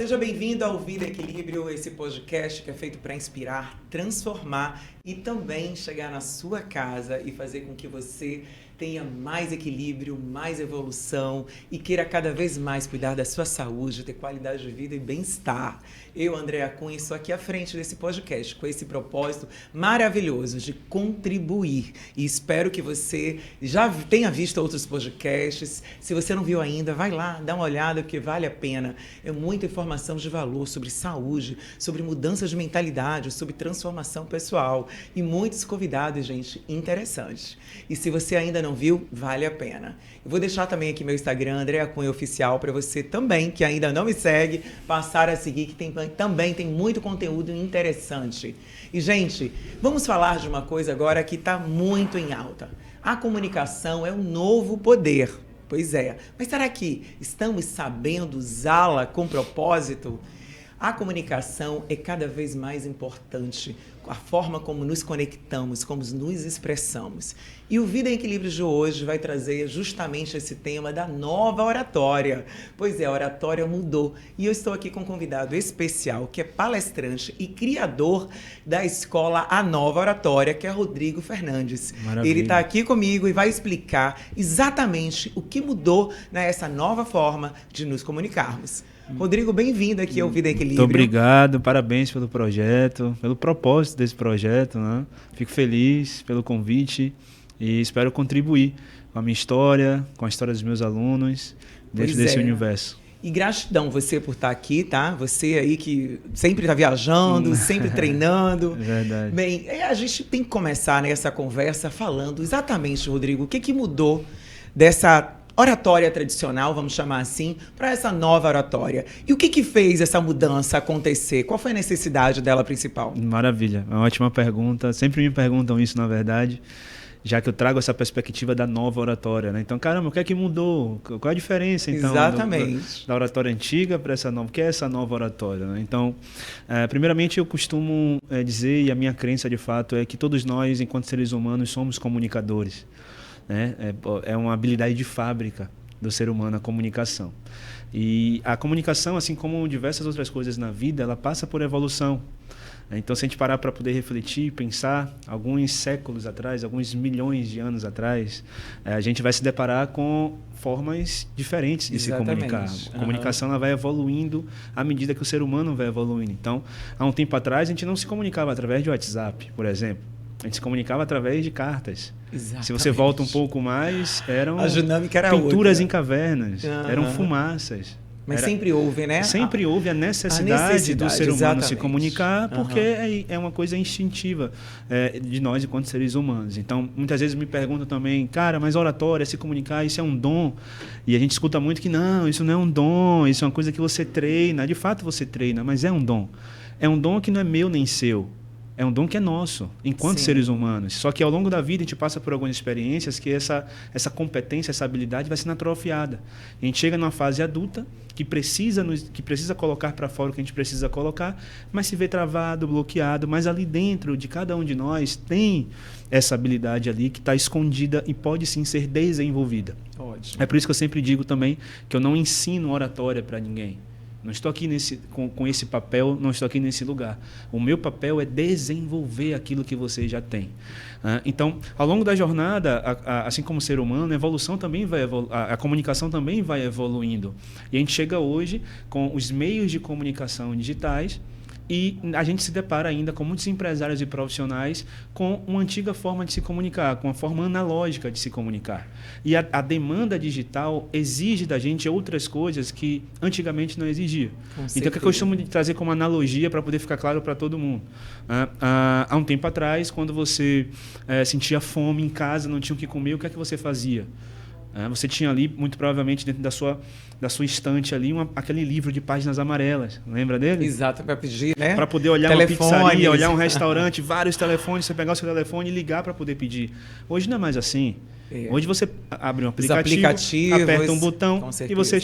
Seja bem-vindo ao Vida Equilíbrio, esse podcast que é feito para inspirar, transformar e também chegar na sua casa e fazer com que você tenha mais equilíbrio, mais evolução e queira cada vez mais cuidar da sua saúde, ter qualidade de vida e bem-estar. Eu, Andréa Cunha, estou aqui à frente desse podcast com esse propósito maravilhoso de contribuir. E espero que você já tenha visto outros podcasts. Se você não viu ainda, vai lá, dá uma olhada, porque vale a pena. É muita informação de valor sobre saúde, sobre mudança de mentalidade, sobre transformação pessoal e muitos convidados, gente, interessantes. E se você ainda não viu, vale a pena. Eu vou deixar também aqui meu Instagram, Andréa Cunha Oficial, para você também, que ainda não me segue, passar a seguir, que também tem muito conteúdo interessante. E, gente, vamos falar de uma coisa agora que está muito em alta. A comunicação é um novo poder. Pois é. Mas será que estamos sabendo usá-la com propósito? A comunicação é cada vez mais importante, a forma como nos conectamos, como nos expressamos. E o Vida em Equilíbrio de hoje vai trazer justamente esse tema da nova oratória. Pois é, a oratória mudou. E eu estou aqui com um convidado especial, que é palestrante e criador da escola A Nova Oratória, que é Rodrigo Fernandes. Maravilha. Ele está aqui comigo e vai explicar exatamente o que mudou nessa nova forma de nos comunicarmos. Rodrigo, bem-vindo aqui ao Vida em Equilíbrio. Muito obrigado, parabéns pelo projeto, pelo propósito desse projeto, né? Fico feliz pelo convite e espero contribuir com a minha história, com a história dos meus alunos, dentro desse universo. E gratidão você por estar aqui, tá? Você aí que sempre está viajando, sempre treinando. Verdade. Bem, a gente tem que começar nessa conversa falando exatamente, Rodrigo, o que mudou dessa oratória tradicional, vamos chamar assim, para essa nova oratória. E o que fez essa mudança acontecer? Qual foi a necessidade dela principal? Maravilha, é uma ótima pergunta. Sempre me perguntam isso, na verdade, já que eu trago essa perspectiva da nova oratória, né? Então, caramba, o que é que mudou? Qual é a diferença, então, exatamente, da oratória antiga para essa nova? O que é essa nova oratória, né? Então, primeiramente, eu costumo dizer, e a minha crença, de fato, é que todos nós, enquanto seres humanos, somos comunicadores. Né? É uma habilidade de fábrica do ser humano, a comunicação. E a comunicação, assim como diversas outras coisas na vida, ela passa por evolução. Então, se a gente parar para poder refletir, pensar, alguns séculos atrás, alguns milhões de anos atrás, a gente vai se deparar com formas diferentes de exatamente. Se comunicar. A comunicação ela vai evoluindo à medida que o ser humano vai evoluindo. Então, há um tempo atrás, a gente não se comunicava através de WhatsApp, por exemplo. A gente se comunicava através de cartas. Exatamente. Se você volta um pouco mais, eram a dinâmica era pinturas outra. Em cavernas, eram fumaças. Mas sempre houve, né? Sempre houve a necessidade do ser humano exatamente. Se comunicar, porque é uma coisa instintiva de nós enquanto seres humanos. Então, muitas vezes me perguntam também, cara, mas oratória, se comunicar, isso é um dom? E a gente escuta muito que não, isso não é um dom, isso é uma coisa que você treina. De fato você treina, mas é um dom. É um dom que não é meu nem seu. É um dom que é nosso, enquanto seres humanos. Só que ao longo da vida a gente passa por algumas experiências que essa competência, essa habilidade vai sendo atrofiada. A gente chega numa fase adulta que precisa colocar para fora o que a gente precisa colocar, mas se vê travado, bloqueado. Mas ali dentro de cada um de nós tem essa habilidade ali que está escondida e pode sim ser desenvolvida. Ótimo. É por isso que eu sempre digo também que eu não ensino oratória para ninguém. Não estou aqui com esse papel, não estou aqui nesse lugar. O meu papel é desenvolver aquilo que você já tem. Então, ao longo da jornada, assim como o ser humano, a evolução também a comunicação também vai evoluindo. E a gente chega hoje com os meios de comunicação digitais e a gente se depara ainda com muitos empresários e profissionais com uma antiga forma de se comunicar, com uma forma analógica de se comunicar. E a demanda digital exige da gente outras coisas que antigamente não exigia. Então, o que eu costumo trazer como analogia para poder ficar claro para todo mundo? Há um tempo atrás, quando você sentia fome em casa, não tinha o que comer, o que é que você fazia? Você tinha ali, muito provavelmente, dentro da sua estante ali, aquele livro de páginas amarelas. Lembra dele? Exato, para pedir, né? Para poder olhar uma pizzaria, olhar um restaurante, vários telefones, você pegar o seu telefone e ligar para poder pedir. Hoje não é mais assim. Hoje você abre um Os aplicativo, aplicativos, aperta um botão com e certeza. você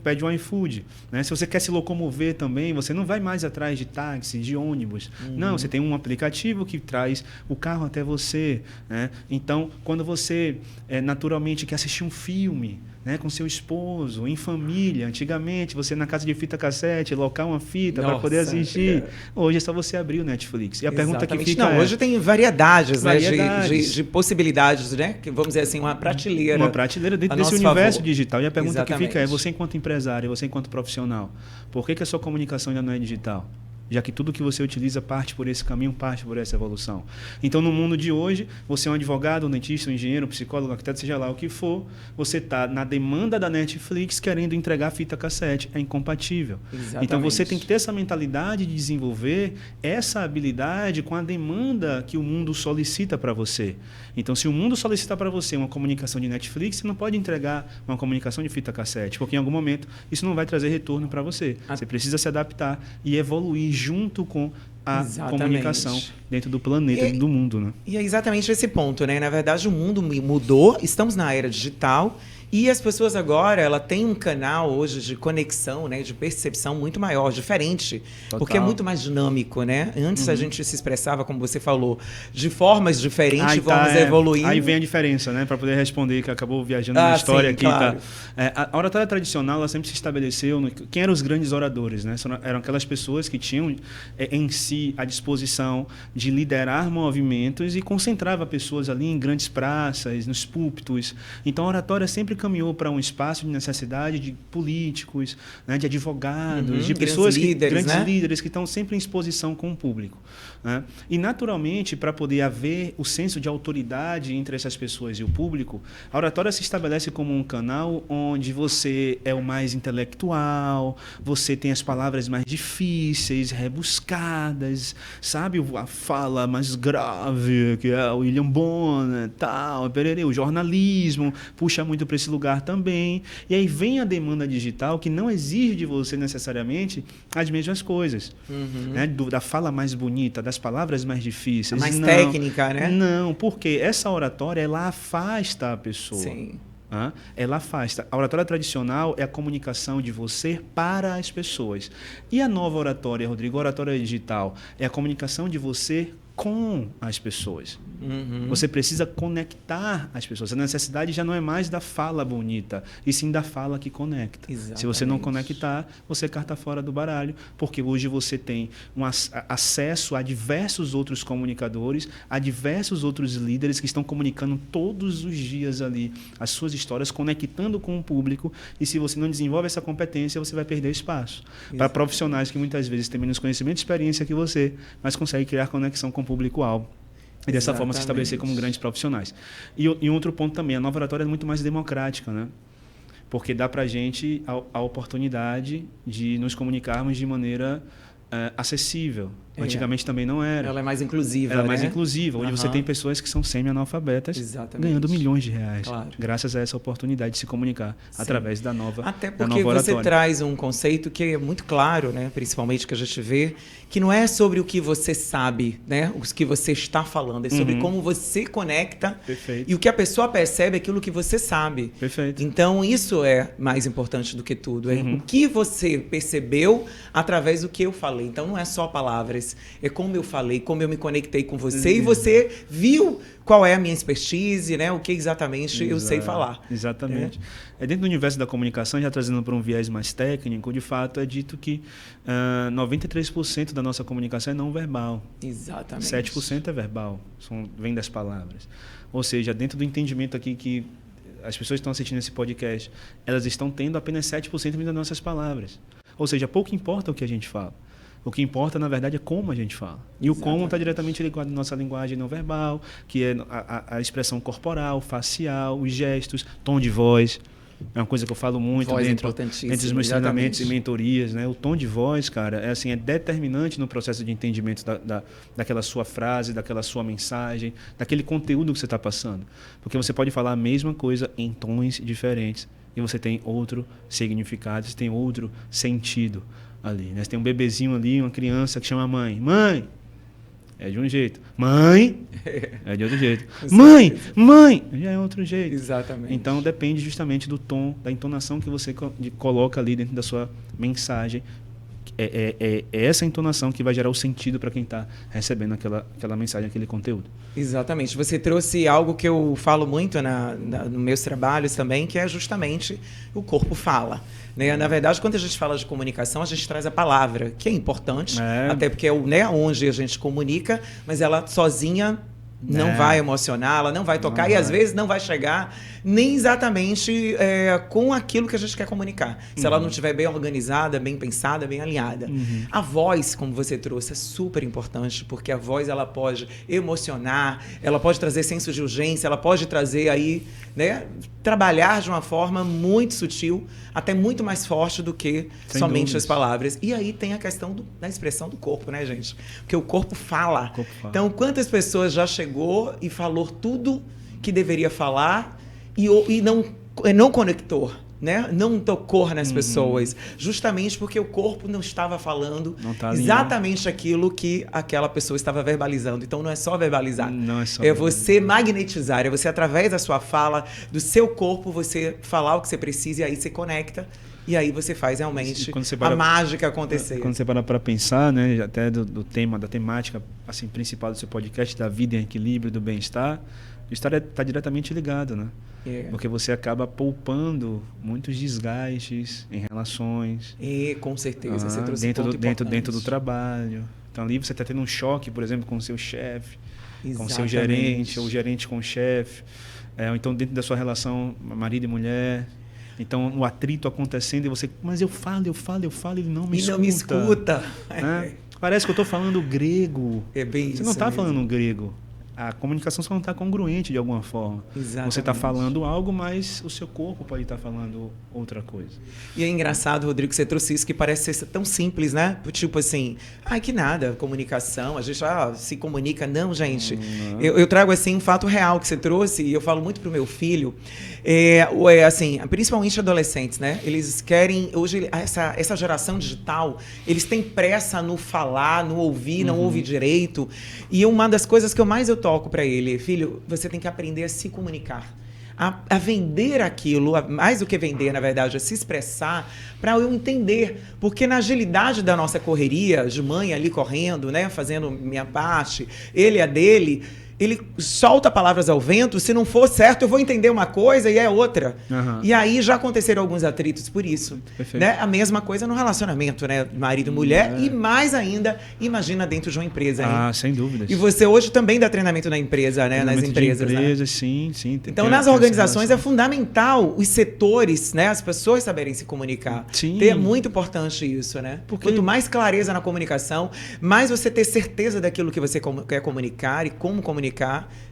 pede um iFood. Né? Se você quer se locomover também, você não vai mais atrás de táxi, de ônibus. Não, você tem um aplicativo que traz o carro até você. Né? Então, quando você naturalmente quer assistir um filme, né, com seu esposo, em família. Antigamente, você na casa de fita cassete, locar uma fita para poder assistir. Hoje é só você abrir o Netflix. E a pergunta que fica hoje tem variedades, né, variedades. de possibilidades, né? Que vamos dizer assim, uma prateleira. Uma prateleira dentro desse universo digital. E a pergunta que fica é, você enquanto empresário, você enquanto profissional, por que a sua comunicação ainda não é digital? Já que tudo que você utiliza parte por esse caminho, parte por essa evolução. Então, no mundo de hoje, você é um advogado, um dentista, um engenheiro, um psicólogo, um arquiteto, seja lá o que for, você está na demanda da Netflix querendo entregar fita cassete. É incompatível. Exatamente. Então, você tem que ter essa mentalidade de desenvolver essa habilidade com a demanda que o mundo solicita para você. Então, se o mundo solicita para você uma comunicação de Netflix, você não pode entregar uma comunicação de fita cassete, porque em algum momento isso não vai trazer retorno para você. Você precisa se adaptar e evoluir junto com a comunicação dentro do planeta, do mundo. Né? E é exatamente esse ponto, né? Na verdade, o mundo mudou, estamos na era digital e as pessoas agora, ela tem um canal hoje de conexão, né, de percepção muito maior, diferente, Total. porque é muito mais dinâmico, né? Antes a gente se expressava, como você falou, de formas diferentes, vamos evoluindo. Aí vem a diferença, né? Para poder responder, que acabou viajando na história sim, aqui. claro. Tá? A oratória tradicional, ela sempre se estabeleceu quem eram os grandes oradores, né? Eram aquelas pessoas que tinham em si a disposição de liderar movimentos e concentrava pessoas ali em grandes praças, nos púlpitos. Então a oratória sempre caminhou para um espaço de necessidade de políticos, né, de advogados, de pessoas grandes líderes que estão sempre em exposição com o público. Né? E, naturalmente, para poder haver o senso de autoridade entre essas pessoas e o público, a oratória se estabelece como um canal onde você é o mais intelectual, você tem as palavras mais difíceis, rebuscadas, sabe? A fala mais grave, que é o William Bonner, tal, o jornalismo puxa muito para esse lugar também. E aí vem a demanda digital que não exige de você necessariamente as mesmas coisas. Né? Da fala mais bonita, das palavras mais difíceis. Mais técnica, né? Não, porque essa oratória, ela afasta a pessoa. Sim. Ela afasta. A oratória tradicional é a comunicação de você para as pessoas. E a nova oratória, Rodrigo, a oratória digital, é a comunicação de você com as pessoas. Você precisa conectar as pessoas. A necessidade já não é mais da fala bonita, e sim da fala que conecta. Exatamente. Se você não conectar, você carta fora do baralho, porque hoje você tem acesso a diversos outros comunicadores, a diversos outros líderes que estão comunicando todos os dias ali as suas histórias, conectando com o público, e se você não desenvolve essa competência, você vai perder espaço. Para profissionais que muitas vezes têm menos conhecimento e experiência que você, mas conseguem criar conexão com o público-alvo. E dessa forma se estabelecer como grandes profissionais. E outro ponto também, a nova oratória é muito mais democrática, né? Porque dá para a gente a oportunidade de nos comunicarmos de maneira acessível. Antigamente também não era. Ela é mais inclusiva, Ela é mais inclusiva. Hoje você tem pessoas que são semi-analfabetas ganhando milhões de reais. Claro. Graças a essa oportunidade de se comunicar através da nova oratória. Até porque você traz um conceito que é muito claro, né? Principalmente que a gente vê, que não é sobre o que você sabe, né? O que você está falando, é sobre como você conecta. Perfeito. E o que a pessoa percebe é aquilo que você sabe. Perfeito. Então, isso é mais importante do que tudo. É o que você percebeu através do que eu falei. Então, não é só palavras. É como eu falei, como eu me conectei com você e você viu qual é a minha expertise, né? O que exatamente eu sei falar. Exatamente. Dentro do universo da comunicação, já trazendo para um viés mais técnico, de fato é dito que 93% da nossa comunicação é não verbal. Exatamente. 7% é verbal, vem das palavras. Ou seja, dentro do entendimento aqui que as pessoas que estão assistindo esse podcast, elas estão tendo apenas 7% das nossas palavras. Ou seja, pouco importa o que a gente fala. O que importa, na verdade, é como a gente fala. E o como está diretamente ligado à nossa linguagem não verbal, que é a expressão corporal, facial, os gestos, tom de voz. É uma coisa que eu falo muito dentro dos meus treinamentos e mentorias. Né? O tom de voz, cara, é determinante no processo de entendimento daquela sua frase, daquela sua mensagem, daquele conteúdo que você está passando. Porque você pode falar a mesma coisa em tons diferentes e você tem outro significado, você tem outro sentido ali, né? Você tem um bebezinho ali, uma criança que chama a mãe. Mãe! é de um jeito. Mãe, é de outro jeito. Com Mãe, certeza. mãe, já é outro jeito. Exatamente. Então depende justamente do tom, da entonação que você coloca ali dentro da sua mensagem. É essa entonação que vai gerar o sentido para quem está recebendo aquela mensagem, aquele conteúdo. Exatamente. Você trouxe algo que eu falo muito nos meus trabalhos também, que é justamente o corpo fala. Né? Na verdade, quando a gente fala de comunicação, a gente traz a palavra, que é importante, até porque é né, onde a gente comunica, mas ela sozinha não vai emocionar, ela não vai tocar e às vezes não vai chegar nem exatamente com aquilo que a gente quer comunicar. Se ela não estiver bem organizada, bem pensada, bem alinhada. A voz, como você trouxe, é super importante, porque a voz ela pode emocionar, ela pode trazer senso de urgência, ela pode trazer aí, né, trabalhar de uma forma muito sutil, até muito mais forte do que Sem somente dúvidas. as palavras. E aí tem a questão da expressão do corpo, né, gente? Porque o corpo fala. O corpo fala. Então, quantas pessoas já chegou e falou tudo que deveria falar e não conectou, né? Não tocou nas pessoas, justamente porque o corpo não estava falando Não tá alinhado. exatamente aquilo que aquela pessoa estava verbalizando. Então, não é só verbalizar. Não é só você magnetizar, é você, através da sua fala, do seu corpo, você falar o que você precisa e aí você conecta. E aí você faz realmente a mágica acontecer. Quando você para pensar, né, até do tema, da temática assim, principal do seu podcast, da vida em equilíbrio, do bem-estar, o estar está diretamente ligado, né? Porque você acaba poupando muitos desgastes em relações. Com certeza, você trouxe dentro do trabalho. Então ali você está tendo um choque, por exemplo, com o seu chefe, com o seu gerente, ou gerente com o chefe. Ou então dentro da sua relação marido e mulher. Então, o atrito acontecendo e você... Mas eu falo, ele não me escuta. E não me escuta. Né? Parece que eu estou falando grego. É bem isso. Você não está mesmo. falando grego. A comunicação só não está congruente de alguma forma. Exatamente. Você está falando algo, mas o seu corpo pode estar falando outra coisa. E é engraçado, Rodrigo, que você trouxe isso, que parece ser tão simples, né? Tipo assim, que nada, comunicação, a gente se comunica. Não, gente. Eu trago assim um fato real que você trouxe, e eu falo muito pro meu filho, assim, principalmente adolescentes, né? Eles querem, hoje, essa geração digital, eles têm pressa no falar, no ouvir, não ouvir direito. E uma das coisas que eu toco para ele, filho, você tem que aprender a se comunicar. A vender aquilo, mais do que vender, na verdade, a se expressar, para eu entender. Porque na agilidade da nossa correria, de mãe ali correndo, né, fazendo minha parte, ele a dele, ele solta palavras ao vento, se não for certo, eu vou entender uma coisa e é outra. E aí já aconteceram alguns atritos por isso. Né? A mesma coisa no relacionamento, né? Marido e mulher, e mais ainda, imagina dentro de uma empresa. Sem dúvidas. E você hoje também dá treinamento na empresa, né? Nas empresas. Empresas, sim. Então, nas organizações é fundamental os setores, né? As pessoas saberem se comunicar. Sim. É muito importante isso, né? Porque quanto mais clareza na comunicação, mais você ter certeza daquilo que você quer comunicar e como comunicar,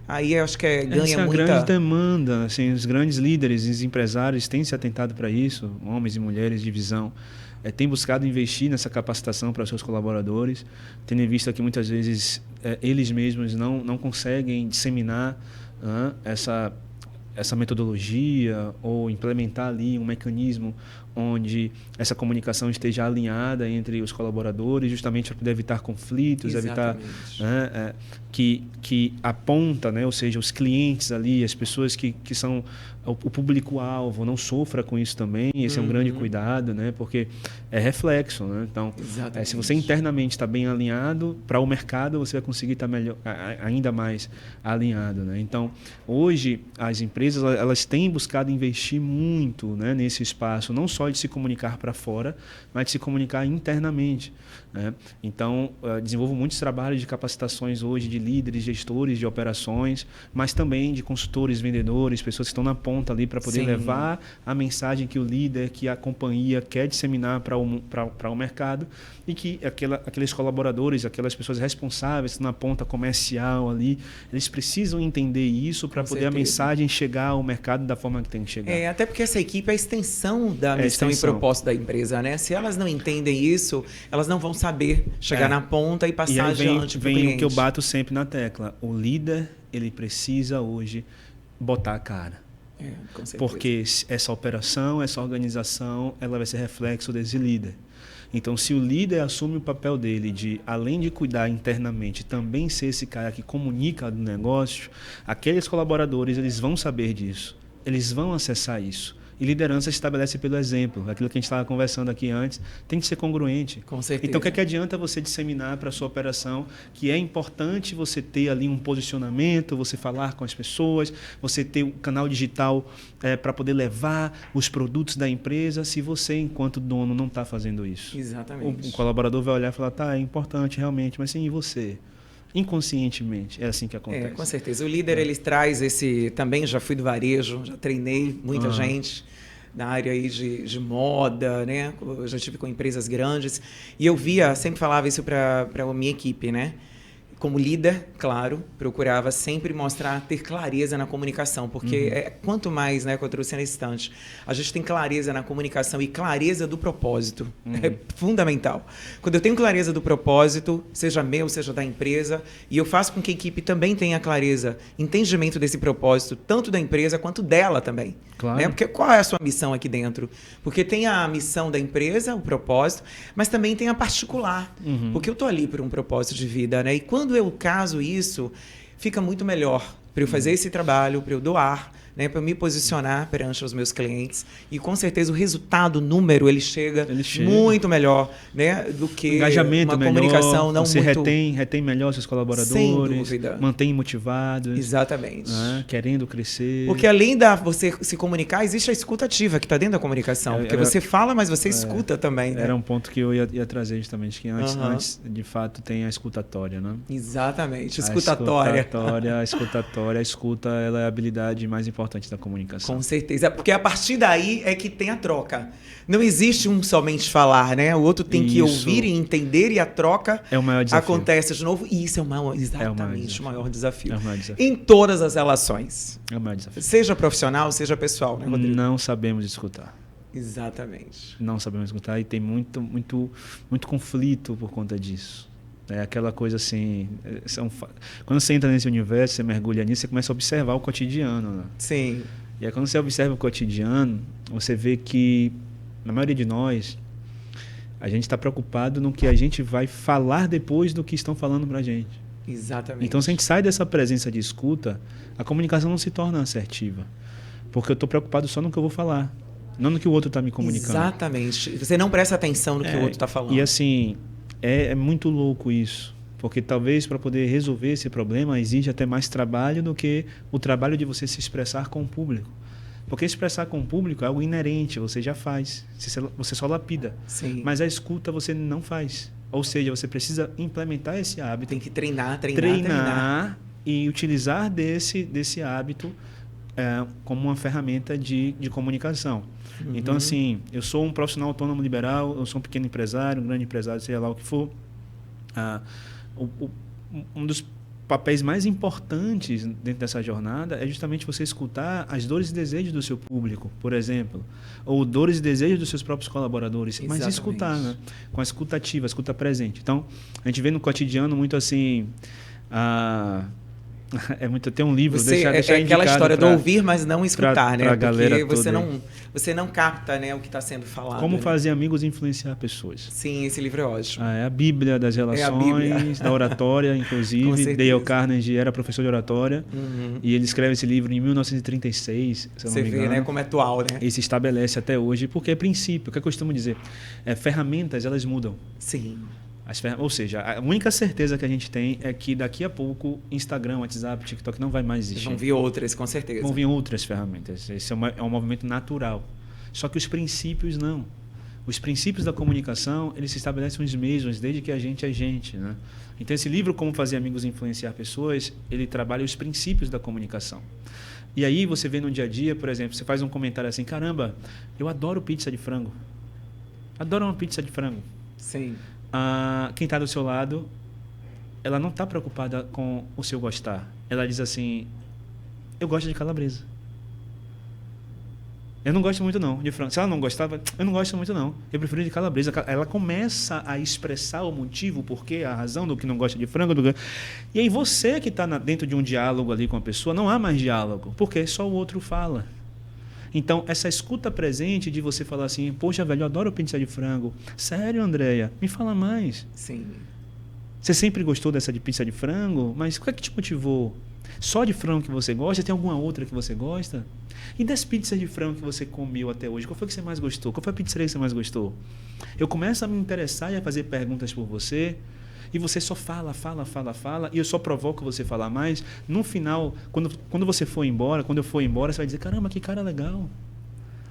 aí eu acho que ganha muita... Essa grande demanda, assim, os grandes líderes, os empresários têm se atentado para isso, homens e mulheres de visão, têm buscado investir nessa capacitação para os seus colaboradores, tendo visto que muitas vezes eles mesmos não conseguem disseminar essa metodologia ou implementar ali um mecanismo onde essa comunicação esteja alinhada entre os colaboradores, justamente para poder evitar conflitos, evitar que aponta, né, ou seja, os clientes ali, as pessoas que são o público-alvo, não sofra com isso também. Esse é um grande cuidado, né, porque é reflexo. Né? Então, se você internamente está bem alinhado, para o mercado você vai conseguir estar ainda mais alinhado. Né? Então, hoje, as empresas elas têm buscado investir muito, né, nesse espaço, não só de se comunicar para fora, mas de se comunicar internamente. Né? Então, desenvolvo muitos trabalhos de capacitações hoje de líderes, gestores de operações, mas também de consultores, vendedores, pessoas que estão na ponta ali para poder levar a mensagem que o líder, que a companhia quer disseminar para o mercado, e que aqueles colaboradores, aquelas pessoas responsáveis na ponta comercial ali, eles precisam entender isso para poder a mensagem chegar ao mercado da forma que tem que chegar. Até porque essa equipe é a extensão da missão e propósito da empresa, né? Se elas não entendem isso, elas não vão saber chegar na ponta e passar adiante para o cliente. Vem o que eu bato sempre na tecla. O líder, ele precisa hoje botar a cara. Com certeza. Porque essa operação, essa organização, ela vai ser reflexo desse líder. Então, se o líder assume o papel dele de, além de cuidar internamente, também ser esse cara que comunica no negócio, aqueles colaboradores, eles vão saber disso, eles vão acessar isso. E liderança se estabelece pelo exemplo. Aquilo que a gente estava conversando aqui antes, tem que ser congruente. Com certeza. Então, o que adianta você disseminar para a sua operação que é importante você ter ali um posicionamento, você falar com as pessoas, você ter um canal digital para poder levar os produtos da empresa, se você, enquanto dono, não está fazendo isso? Exatamente. O colaborador vai olhar e falar, tá, é importante realmente, mas sim, e você? Inconscientemente, é assim que acontece. Com certeza. O líder, ele traz esse... Também já fui do varejo, já treinei muita gente na área aí de moda, né? Eu já estive com empresas grandes. E eu via, sempre falava isso para a minha equipe, né? Como líder, claro, procurava sempre mostrar, ter clareza na comunicação, porque quanto mais, né, que eu trouxe nesse instante, a gente tem clareza na comunicação e clareza do propósito, é fundamental. Quando eu tenho clareza do propósito, seja meu, seja da empresa, e eu faço com que a equipe também tenha clareza, entendimento desse propósito, tanto da empresa quanto dela também. Claro. Né? Porque qual é a sua missão aqui dentro? Porque tem a missão da empresa, o propósito, mas também tem a particular, porque eu estou ali por um propósito de vida, né? E quando eu caso isso, fica muito melhor para eu fazer esse trabalho, para eu doar, né, para eu me posicionar perante os meus clientes. E com certeza o resultado, o número, ele chega muito melhor, né, do que engajamento uma melhor, comunicação não você muito... retém melhor seus colaboradores, sem dúvida, mantém motivados, exatamente, né, querendo crescer. Porque além da você se comunicar, existe a escuta ativa que está dentro da comunicação, porque você fala, mas você escuta também, né? Era um ponto que eu ia trazer justamente, que antes de fato tem a escutatória, né? Exatamente, escutatória. A escuta, ela é a habilidade mais importante da comunicação. Com certeza, porque a partir daí é que tem a troca. Não existe um somente falar, né? O outro tem que ouvir e entender, e a troca é o maior desafio. Acontece de novo. E isso é exatamente o maior desafio. É o maior desafio. Em todas as relações. É o maior desafio. Seja profissional, seja pessoal, né, Rodrigo? Não sabemos escutar. Exatamente. Não sabemos escutar e tem muito conflito por conta disso. É aquela coisa assim, quando você entra nesse universo, você mergulha nisso, você começa a observar o cotidiano, né? Sim. E aí quando você observa o cotidiano, você vê que, na maioria de nós, a gente está preocupado no que a gente vai falar depois do que estão falando pra gente. Exatamente. Então, se a gente sai dessa presença de escuta, a comunicação não se torna assertiva. Porque eu estou preocupado só no que eu vou falar, não no que o outro está me comunicando. Exatamente. Você não presta atenção no que o outro está falando. E assim... É muito louco isso, porque talvez para poder resolver esse problema exige até mais trabalho do que o trabalho de você se expressar com o público. Porque expressar com o público é algo inerente, você já faz, você só lapida. Sim. Mas a escuta você não faz. Ou seja, você precisa implementar esse hábito. Tem que treinar. E utilizar desse hábito como uma ferramenta de comunicação. Então, assim, eu sou um profissional autônomo liberal, eu sou um pequeno empresário, um grande empresário, seja lá o que for. Um dos papéis mais importantes dentro dessa jornada é justamente você escutar as dores e desejos do seu público, por exemplo, ou dores e desejos dos seus próprios colaboradores. Exatamente. Mas escutar, né? Com a escuta ativa, a escuta presente. Então, a gente vê no cotidiano muito assim... tem um livro, deixar aquela história do ouvir, mas não escutar, né? Porque você não capta, né, o que está sendo falado. Como né? fazer amigos influenciar pessoas. Sim, esse livro é ótimo. É a Bíblia das relações, da oratória, inclusive. Dale Carnegie era professor de oratória e ele escreve esse livro em 1936, se eu não me engano. Você vê, né, como é atual, né? E se estabelece até hoje, porque é princípio, o que eu costumo dizer, ferramentas, elas mudam. Sim. Ou seja, a única certeza que a gente tem é que daqui a pouco Instagram, WhatsApp, TikTok não vai mais existir. Vão vir outras, com certeza. Vão vir outras ferramentas. Esse é um movimento natural. Só que os princípios não. Os princípios da comunicação, eles se estabelecem os mesmos desde que a gente é gente, né? Então esse livro, Como Fazer Amigos e Influenciar Pessoas, ele trabalha os princípios da comunicação. E aí você vê no dia a dia, por exemplo, você faz um comentário assim, caramba, eu adoro pizza de frango. Adoro uma pizza de frango. Sim. Quem está do seu lado, ela não está preocupada com o seu gostar. Ela diz assim, eu gosto de calabresa. Eu não gosto muito não de frango. Se ela não gostava, eu não gosto muito não. Eu prefiro de calabresa. Ela começa a expressar o motivo, o porquê, a razão do que não gosta de frango. E aí você que está dentro de um diálogo ali com a pessoa, não há mais diálogo, porque só o outro fala. Então, essa escuta presente de você falar assim, poxa, velho, eu adoro pizza de frango. Sério, Andréia? Me fala mais. Sim. Você sempre gostou dessa de pizza de frango? Mas o que é que te motivou? Só de frango que você gosta? Tem alguma outra que você gosta? E das pizzas de frango que você comeu até hoje, qual foi que você mais gostou? Qual foi a pizzaria que você mais gostou? Eu começo a me interessar e a fazer perguntas por você, e você só fala, e eu só provoco você falar mais. No final, quando você for embora, quando eu for embora, você vai dizer, caramba, que cara legal.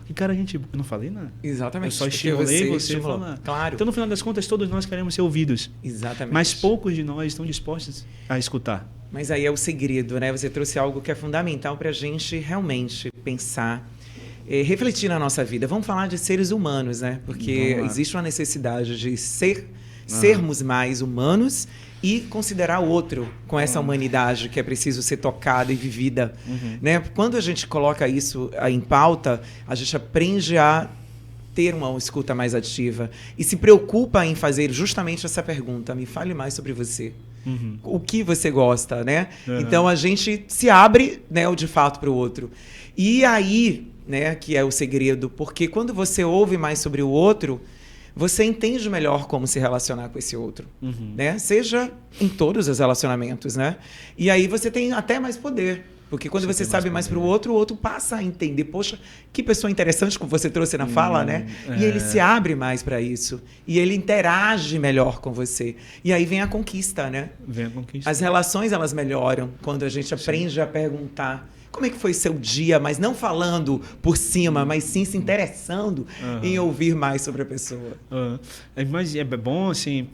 Que cara, gente... Eu não falei nada. Exatamente. Eu só estimulei você a falar. Claro. Então, no final das contas, todos nós queremos ser ouvidos. Exatamente. Mas poucos de nós estão dispostos a escutar. Mas aí é o segredo, né? Você trouxe algo que é fundamental para a gente realmente pensar, refletir na nossa vida. Vamos falar de seres humanos, né? Porque existe uma necessidade de sermos mais humanos e considerar o outro com essa humanidade que é preciso ser tocada e vivida. Né? Quando a gente coloca isso em pauta, a gente aprende a ter uma escuta mais ativa e se preocupa em fazer justamente essa pergunta: me fale mais sobre você. O que você gosta, né? Então a gente se abre, né, de fato para o outro. E aí, né, que é o segredo, porque quando você ouve mais sobre o outro, você entende melhor como se relacionar com esse outro, né? Seja em todos os relacionamentos, né? E aí você tem até mais poder. Porque quando você sabe mais para o outro passa a entender. Poxa, que pessoa interessante que você trouxe na fala, né? E ele se abre mais para isso. E ele interage melhor com você. E aí vem a conquista, né? Vem a conquista. As relações, elas melhoram quando a gente aprende a perguntar como é que foi seu dia, mas não falando por cima, mas sim se interessando em ouvir mais sobre a pessoa. Mas é bom, assim,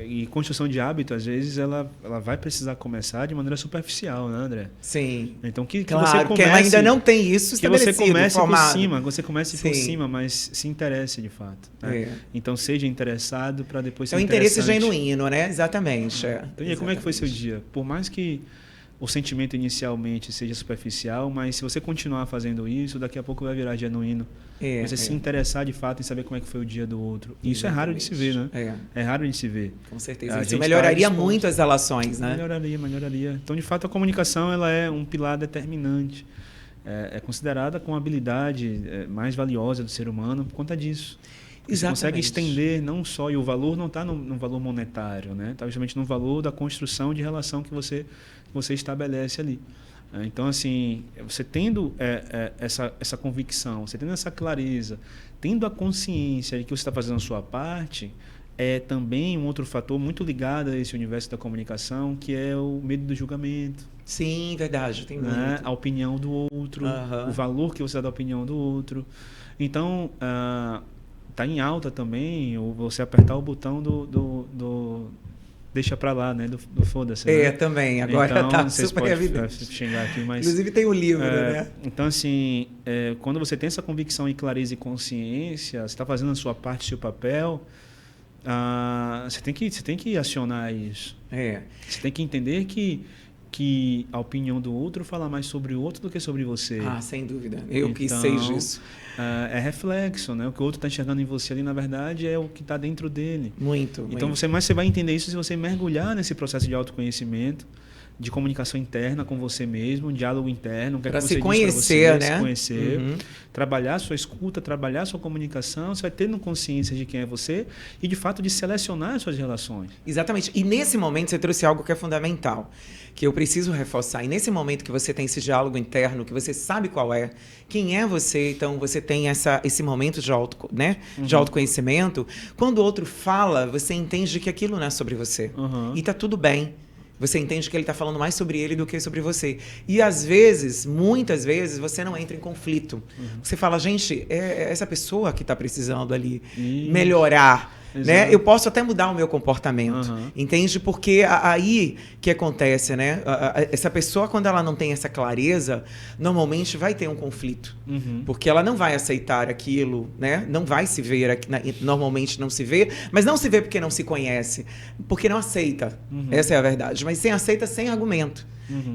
e construção de hábito, às vezes, ela vai precisar começar de maneira superficial, né, André? Sim. Então, que claro, você comece... que ainda não tem isso estabelecido, que você comece formado. por cima, mas se interesse de fato. Né? Então, seja interessado para depois ser interessante. É um interesse genuíno, né? Exatamente. Então, e como é que foi seu dia? Por mais que o sentimento inicialmente seja superficial, mas se você continuar fazendo isso, daqui a pouco vai virar genuíno. Você se interessar de fato em saber como é que foi o dia do outro. E isso é raro de se ver, né? É raro de se ver. Com certeza. Isso melhoraria muito as relações, né? Melhoraria. Então, de fato, a comunicação ela é um pilar determinante. É considerada como a habilidade mais valiosa do ser humano por conta disso. Você consegue estender não só, e o valor não está no valor monetário, né? Está justamente no valor da construção de relação que você estabelece ali. Então, assim, você tendo essa convicção, você tendo essa clareza, tendo a consciência de que você está fazendo a sua parte, é também um outro fator muito ligado a esse universo da comunicação, que é o medo do julgamento. Sim, verdade, tem muito. A opinião do outro, o valor que você dá da opinião do outro. Então, está em alta também você apertar o botão do deixa pra lá, né? Do foda-se. Né? Também. Agora então, tá super evidente. Xingar aqui, mas, inclusive tem o livro, né? Então, assim, quando você tem essa convicção e clareza e consciência, você está fazendo a sua parte, seu papel, você tem que acionar isso. Você tem que entender que a opinião do outro fala mais sobre o outro do que sobre você. Sem dúvida. Eu que sei disso. É reflexo, né? O que o outro está enxergando em você ali, na verdade, é o que está dentro dele. Muito. Então, você vai entender isso se você mergulhar nesse processo de autoconhecimento, de comunicação interna com você mesmo, um diálogo interno, para se conhecer, né? Se conhecer, trabalhar a sua escuta, trabalhar a sua comunicação, você vai tendo consciência de quem é você e, de fato, de selecionar as suas relações. Exatamente. E nesse momento você trouxe algo que é fundamental, que eu preciso reforçar. E nesse momento que você tem esse diálogo interno, que você sabe qual é, quem é você, então você tem esse momento de autoconhecimento, quando o outro fala, você entende que aquilo não é sobre você. E está tudo bem. Você entende que ele está falando mais sobre ele do que sobre você. E às vezes, muitas vezes, você não entra em conflito. Você fala, gente, é essa pessoa que está precisando ali melhorar. Né? Eu posso até mudar o meu comportamento, entende? Porque aí que acontece, né? Essa pessoa, quando ela não tem essa clareza, normalmente vai ter um conflito, porque ela não vai aceitar aquilo, né? Não vai se ver, normalmente não se vê, mas não se vê porque não se conhece, porque não aceita, essa é a verdade, mas aceita sem argumento.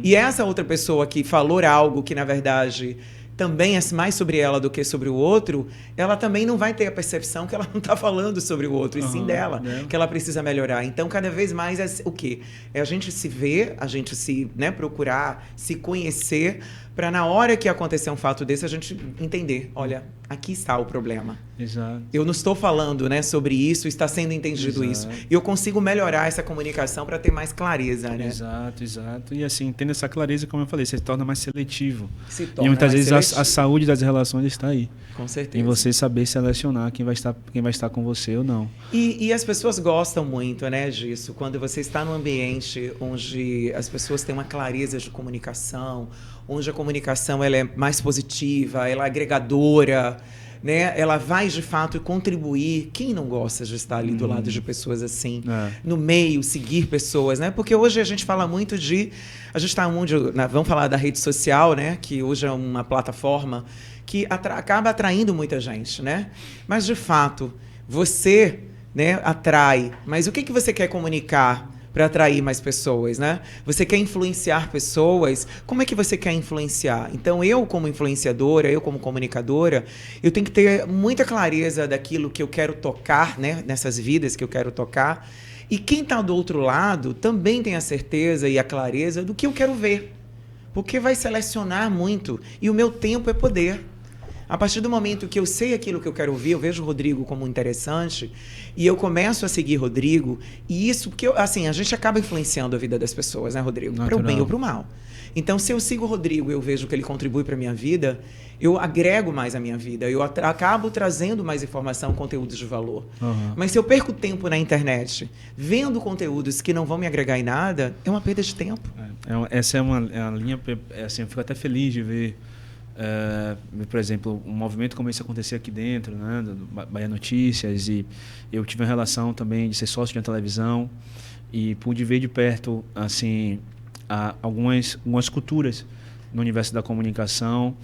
E essa outra pessoa que falou algo que, na verdade, também é mais sobre ela do que sobre o outro, ela também não vai ter a percepção que ela não está falando sobre o outro, e sim dela, que ela precisa melhorar. Então, cada vez mais é o quê? É a gente se ver, a gente se procurar, se conhecer, para na hora que acontecer um fato desse, a gente entender, olha, aqui está o problema. Exato. Eu não estou falando, né, sobre isso, está sendo entendido isso. E eu consigo melhorar essa comunicação para ter mais clareza, né? Exato, exato. E assim, tendo essa clareza, como eu falei, você se torna mais seletivo. Se torna e muitas mais vezes seletivo. a saúde das relações está aí. Com certeza. Em você saber selecionar quem vai estar com você ou não. E as pessoas gostam muito, né, disso. Quando você está num ambiente onde as pessoas têm uma clareza de comunicação, onde a comunicação ela é mais positiva, ela é agregadora, né? Ela vai, de fato, contribuir. Quem não gosta de estar ali do lado de pessoas assim, no meio, seguir pessoas, né? Porque hoje a gente fala muito de... A gente está vamos falar da rede social, né? Que hoje é uma plataforma que acaba atraindo muita gente, né? Mas, de fato, você, né, atrai. Mas o que você quer comunicar para atrair mais pessoas, né? Você quer influenciar pessoas? Como é que você quer influenciar? Então, eu como influenciadora, eu como comunicadora, eu tenho que ter muita clareza daquilo que eu quero tocar, né? Nessas vidas que eu quero tocar. E quem está do outro lado também tem a certeza e a clareza do que eu quero ver. Porque vai selecionar muito. E o meu tempo é poder. A partir do momento que eu sei aquilo que eu quero ouvir, eu vejo o Rodrigo como interessante e eu começo a seguir Rodrigo, e isso, porque assim, a gente acaba influenciando a vida das pessoas, né, Rodrigo? Para o bem ou para o mal. Então, se eu sigo o Rodrigo e eu vejo que ele contribui para a minha vida, eu agrego mais a minha vida, eu acabo trazendo mais informação, conteúdos de valor. Mas se eu perco tempo na internet vendo conteúdos que não vão me agregar em nada, é uma perda de tempo. Essa é uma linha, assim, eu fico até feliz de ver. Por exemplo, um movimento como esse acontecer aqui dentro, né, do Bahia Notícias, e eu tive uma relação também de ser sócio de uma televisão e pude ver de perto assim algumas culturas no universo da comunicação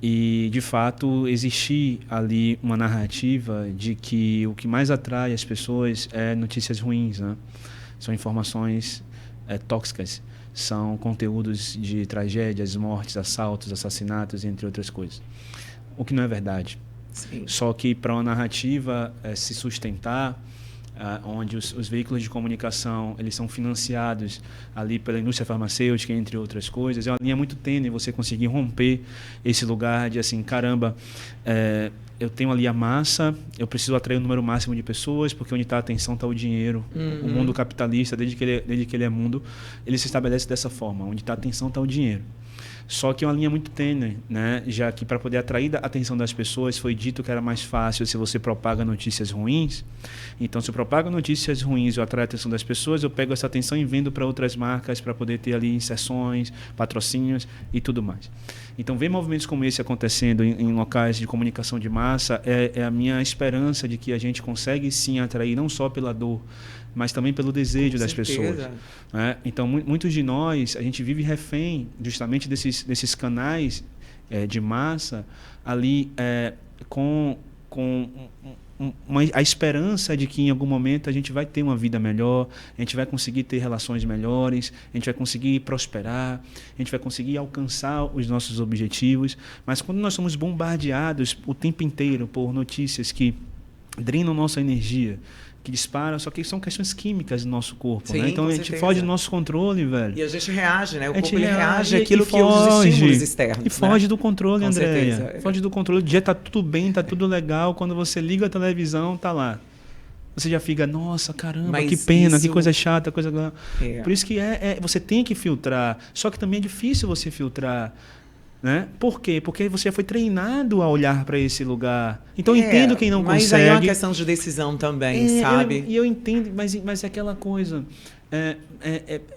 e de fato existir ali uma narrativa de que o que mais atrai as pessoas é notícias ruins, né? São informações tóxicas. São conteúdos de tragédias, mortes, assaltos, assassinatos, entre outras coisas. O que não é verdade. Sim. Só que para uma narrativa se sustentar, onde os veículos de comunicação eles são financiados ali pela indústria farmacêutica, entre outras coisas, é uma linha muito tênue você conseguir romper esse lugar de assim, caramba, eu tenho ali a massa, eu preciso atrair o número máximo de pessoas, porque onde está a atenção está o dinheiro. O mundo capitalista, desde que ele é mundo, ele se estabelece dessa forma, onde está a atenção está o dinheiro. Só que é uma linha muito tênue, né? Já que para poder atrair a atenção das pessoas foi dito que era mais fácil se você propaga notícias ruins. Então, se eu propago notícias ruins e eu atraio a atenção das pessoas, eu pego essa atenção e vendo para outras marcas para poder ter ali inserções, patrocínios e tudo mais. Então, ver movimentos como esse acontecendo em locais de comunicação de massa é a minha esperança de que a gente consegue sim atrair não só pela dor, mas também pelo desejo das pessoas. Né? Então, muitos de nós, a gente vive refém justamente desses canais de massa ali com a esperança de que em algum momento a gente vai ter uma vida melhor, a gente vai conseguir ter relações melhores, a gente vai conseguir prosperar, a gente vai conseguir alcançar os nossos objetivos. Mas quando nós somos bombardeados o tempo inteiro por notícias que drenam nossa energia, que disparam, só que são questões químicas do nosso corpo. Sim, né? Então a gente foge do nosso controle, velho. E a gente reage, né? O corpo ele reage àquilo que os estímulos externos. E foge do controle, Andréia. Foge do controle. O dia tá tudo bem, tá tudo legal. Quando você liga a televisão, tá lá. Você já fica, nossa, caramba, mas que pena, que coisa chata, coisa... Por isso que você tem que filtrar. Só que também é difícil você filtrar. Né? Por quê? Porque você já foi treinado a olhar para esse lugar. Então eu entendo quem não consegue. Mas aí é uma questão de decisão também, sabe? Eu entendo, mas é aquela coisa. É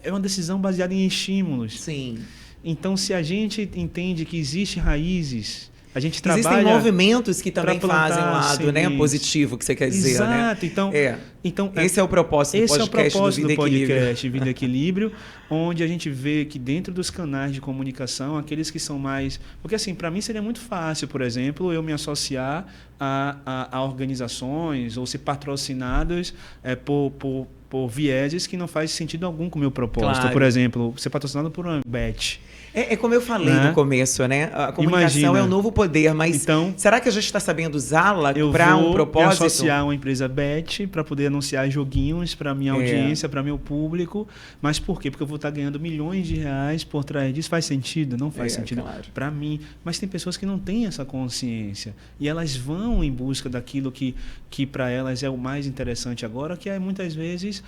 uma decisão baseada em estímulos. Sim. Então, se a gente entende que existem raízes, a gente trabalha... Existem movimentos que também fazem um lado, né, positivo, que você quer dizer, Exato. né? Então, esse é o propósito do podcast Vida Equilíbrio, onde a gente vê que dentro dos canais de comunicação, aqueles que são mais... Porque, assim, para mim seria muito fácil, por exemplo, eu me associar a organizações ou ser patrocinados por por vieses que não faz sentido algum com o meu propósito. Claro. Por exemplo, ser patrocinado por uma Bet. É como eu falei no começo, né? A comunicação Imagina. é um novo poder, mas Então, será que a gente está sabendo usá-la eu para um vou me propósito? associar a uma empresa Bet para poder anunciar joguinhos para minha audiência, para meu público. Mas por quê? Porque eu vou estar ganhando milhões de reais por trás disso. Faz sentido? Não faz sentido para mim. Mas tem pessoas que não têm essa consciência e elas vão em busca daquilo que para elas é o mais interessante agora, que é muitas vezes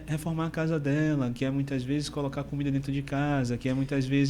reformar a casa dela, que é muitas vezes colocar comida dentro de casa, que é muitas vezes...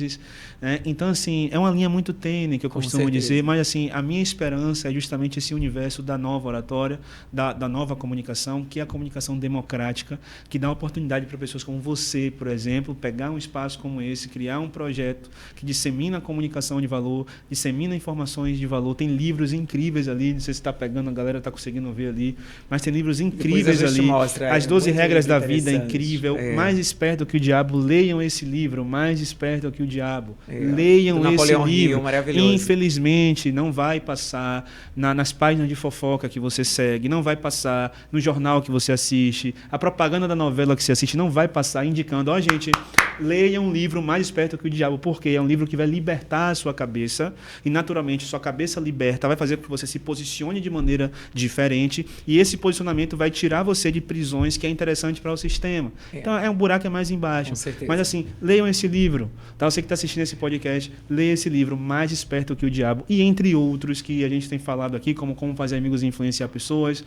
então, assim, é uma linha muito tênue que eu costumo dizer, mas assim, a minha esperança é justamente esse universo da nova oratória, da nova comunicação, que é a comunicação democrática, que dá oportunidade para pessoas como você, por exemplo, pegar um espaço como esse, criar um projeto que dissemina a comunicação de valor, dissemina informações de valor. Tem livros incríveis ali, não sei se está pegando, a galera está conseguindo ver ali, mas tem livros incríveis ali. Mostra, As 12 regras da vida, é incrível. Mais esperto que o diabo, leiam esse livro, mais esperto que o diabo. Leiam esse livro. Infelizmente, não vai passar nas páginas de fofoca que você segue, não vai passar no jornal que você assiste, a propaganda da novela que você assiste não vai passar indicando, gente, leiam um livro mais esperto que o diabo, porque é um livro que vai libertar a sua cabeça e, naturalmente, sua cabeça liberta vai fazer com que você se posicione de maneira diferente e esse posicionamento vai tirar você de prisões que é interessante para o sistema. Então, um buraco mais embaixo. Mas, assim, leiam esse livro. Tá? Você que está assistindo esse podcast, leia esse livro, Mais Esperto que o Diabo, e entre outros que a gente tem falado aqui, como fazer amigos e influenciar pessoas,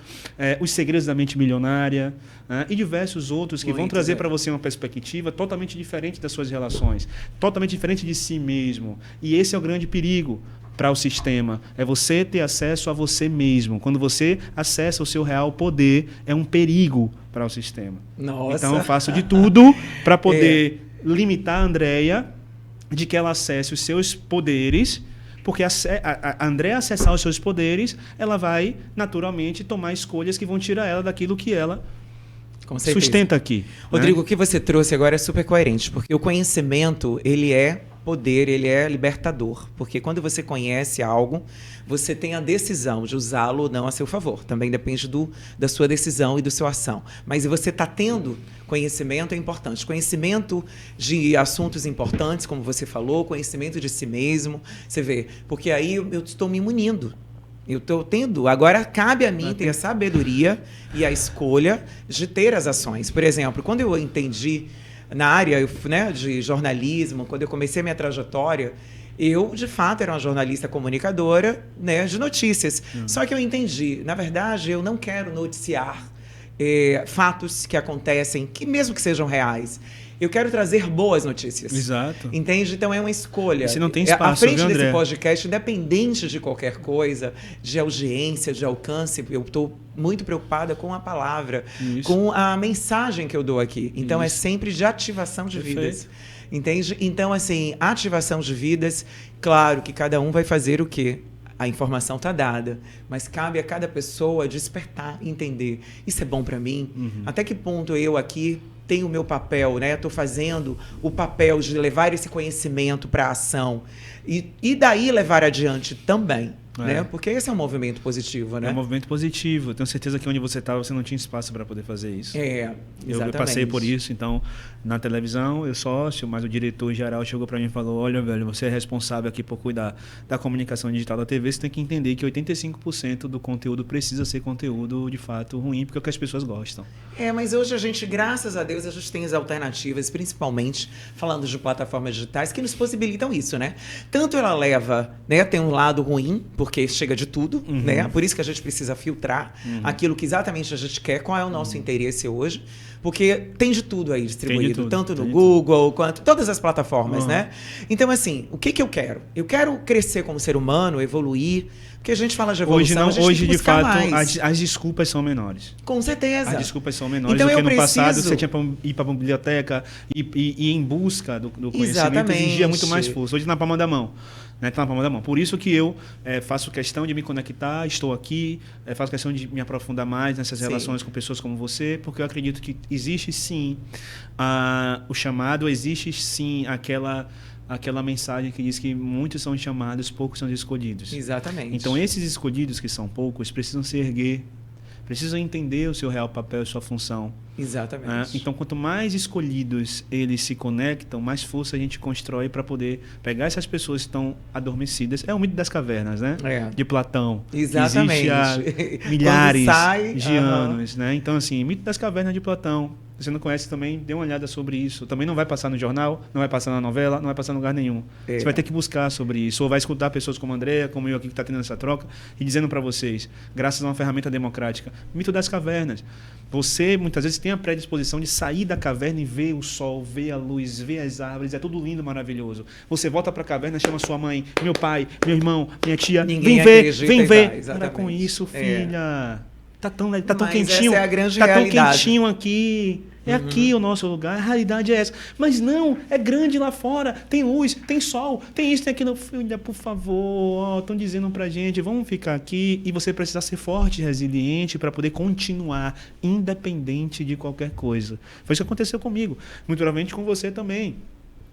Os Segredos da Mente Milionária, e diversos outros que vão trazer para você uma perspectiva totalmente diferente das suas relações, totalmente diferente de si mesmo. E esse é o grande perigo para o sistema, é você ter acesso a você mesmo. Quando você acessa o seu real poder, é um perigo para o sistema. Nossa. Então eu faço de tudo para poder limitar a Andréia de que ela acesse os seus poderes, porque a Andréia acessar os seus poderes, ela vai naturalmente tomar escolhas que vão tirar ela daquilo que ela sustenta aqui. Rodrigo, o que você trouxe agora é super coerente, porque o conhecimento, ele é poder, ele é libertador, porque quando você conhece algo, você tem a decisão de usá-lo ou não a seu favor. Também depende da sua decisão e da sua ação. Mas você está tendo conhecimento é importante. Conhecimento de assuntos importantes, como você falou, conhecimento de si mesmo, você vê, porque aí eu estou me munindo. Eu estou tendo. Agora cabe a mim ter a sabedoria e a escolha de ter as ações. Por exemplo, quando eu entendi na área, né, de jornalismo, quando eu comecei a minha trajetória, eu, de fato, era uma jornalista comunicadora, né, de notícias. Só que eu entendi, na verdade, eu não quero noticiar fatos que acontecem, que mesmo que sejam reais. Eu quero trazer boas notícias. Exato. Entende? Então é uma escolha. Você não tem espaço, à frente viu, desse André? podcast, independente de qualquer coisa, de audiência, de alcance, eu estou muito preocupada com a palavra, com a mensagem que eu dou aqui. Então é sempre de ativação de vidas. Entende? Então, assim, ativação de vidas, claro que cada um vai fazer o quê? A informação está dada, mas cabe a cada pessoa despertar, entender. Isso é bom para mim? Até que ponto eu aqui tenho o meu papel, né? Estou fazendo o papel de levar esse conhecimento para a ação e daí levar adiante também. Né? Porque esse é um movimento positivo, né? É um movimento positivo. Eu tenho certeza que onde você estava, você não tinha espaço para poder fazer isso. Exatamente. Eu passei por isso. Então, na televisão, eu sócio, mas o diretor geral chegou para mim e falou: olha, velho, você é responsável aqui por cuidar da comunicação digital da TV, você tem que entender que 85% do conteúdo precisa ser conteúdo, de fato, ruim, porque é o que as pessoas gostam. Mas hoje a gente, graças a Deus, a gente tem as alternativas, principalmente falando de plataformas digitais, que nos possibilitam isso, né? Tanto ela leva, né, tem um lado ruim, porque chega de tudo, né? Por isso que a gente precisa filtrar aquilo que exatamente a gente quer, qual é o nosso interesse hoje, porque tem de tudo aí distribuído, tanto no Google quanto todas as plataformas, né? Então, assim, o que eu quero? Eu quero crescer como ser humano, evoluir, porque a gente fala de evolução, hoje de fato, as desculpas são menores. Com certeza. As desculpas são menores do que no passado. Você tinha que ir para a biblioteca e ir em busca do conhecimento, exigia muito mais força. Hoje na palma da mão. Né? Tá na palma da mão. Por isso que eu faço questão de me conectar, estou aqui, faço questão de me aprofundar mais nessas relações com pessoas como você, porque eu acredito que existe sim o chamado, existe sim aquela mensagem que diz que muitos são chamados, poucos são escolhidos. Exatamente. Então, esses escolhidos, que são poucos, precisam se erguer precisam entender o seu real papel e sua função. Exatamente. Então, quanto mais escolhidos eles se conectam, mais força a gente constrói para poder pegar essas pessoas que estão adormecidas. É o mito das cavernas, né? De Platão. Exatamente. Existe há milhares de anos, né? Então, assim, mito das cavernas de Platão. Você não conhece também, dê uma olhada sobre isso. Também não vai passar no jornal, não vai passar na novela, não vai passar em lugar nenhum. Você vai ter que buscar sobre isso. Ou vai escutar pessoas como a Andrea, como eu aqui que está tendo essa troca, e dizendo para vocês, graças a uma ferramenta democrática, mito das cavernas. Você, muitas vezes, tem a predisposição de sair da caverna e ver o sol, ver a luz, ver as árvores. É tudo lindo, maravilhoso. Você volta para a caverna, chama sua mãe, meu pai, meu irmão, minha tia. Ninguém vem ver. Para com isso, filha. Tá tão quentinho. Essa é a grande tá realidade. Tão quentinho aqui. É aqui o nosso lugar. A realidade é essa. Mas não, é grande lá fora. Tem luz, tem sol, tem isso, tem aquilo. Filha, por favor, estão dizendo pra gente, vamos ficar aqui. E você precisa ser forte e resiliente para poder continuar, independente de qualquer coisa. Foi isso que aconteceu comigo. Muito provavelmente com você também.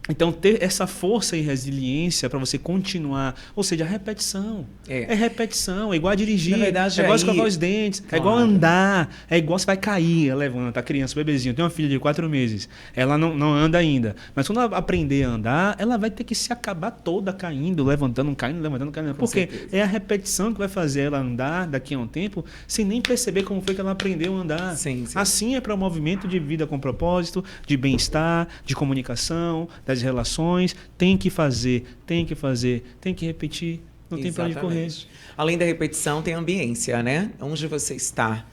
Então, ter essa força e resiliência para você continuar, ou seja, a repetição. É repetição, é igual a dirigir, na verdade, é igual escovar os dentes, claro. É igual andar, é igual você vai cair, levanta, a criança, o bebezinho, tem uma filha de 4 meses, ela não anda ainda, mas quando ela aprender a andar, ela vai ter que se acabar toda caindo, levantando, caindo, levantando, caindo. Por quê? É a repetição que vai fazer ela andar daqui a um tempo, sem nem perceber como foi que ela aprendeu a andar. Sim. Assim é para o movimento de vida com propósito, de bem-estar, de comunicação, das relações, tem que fazer, tem que repetir, não tem para onde correr. Além da repetição, tem a ambiência, né? Onde você está.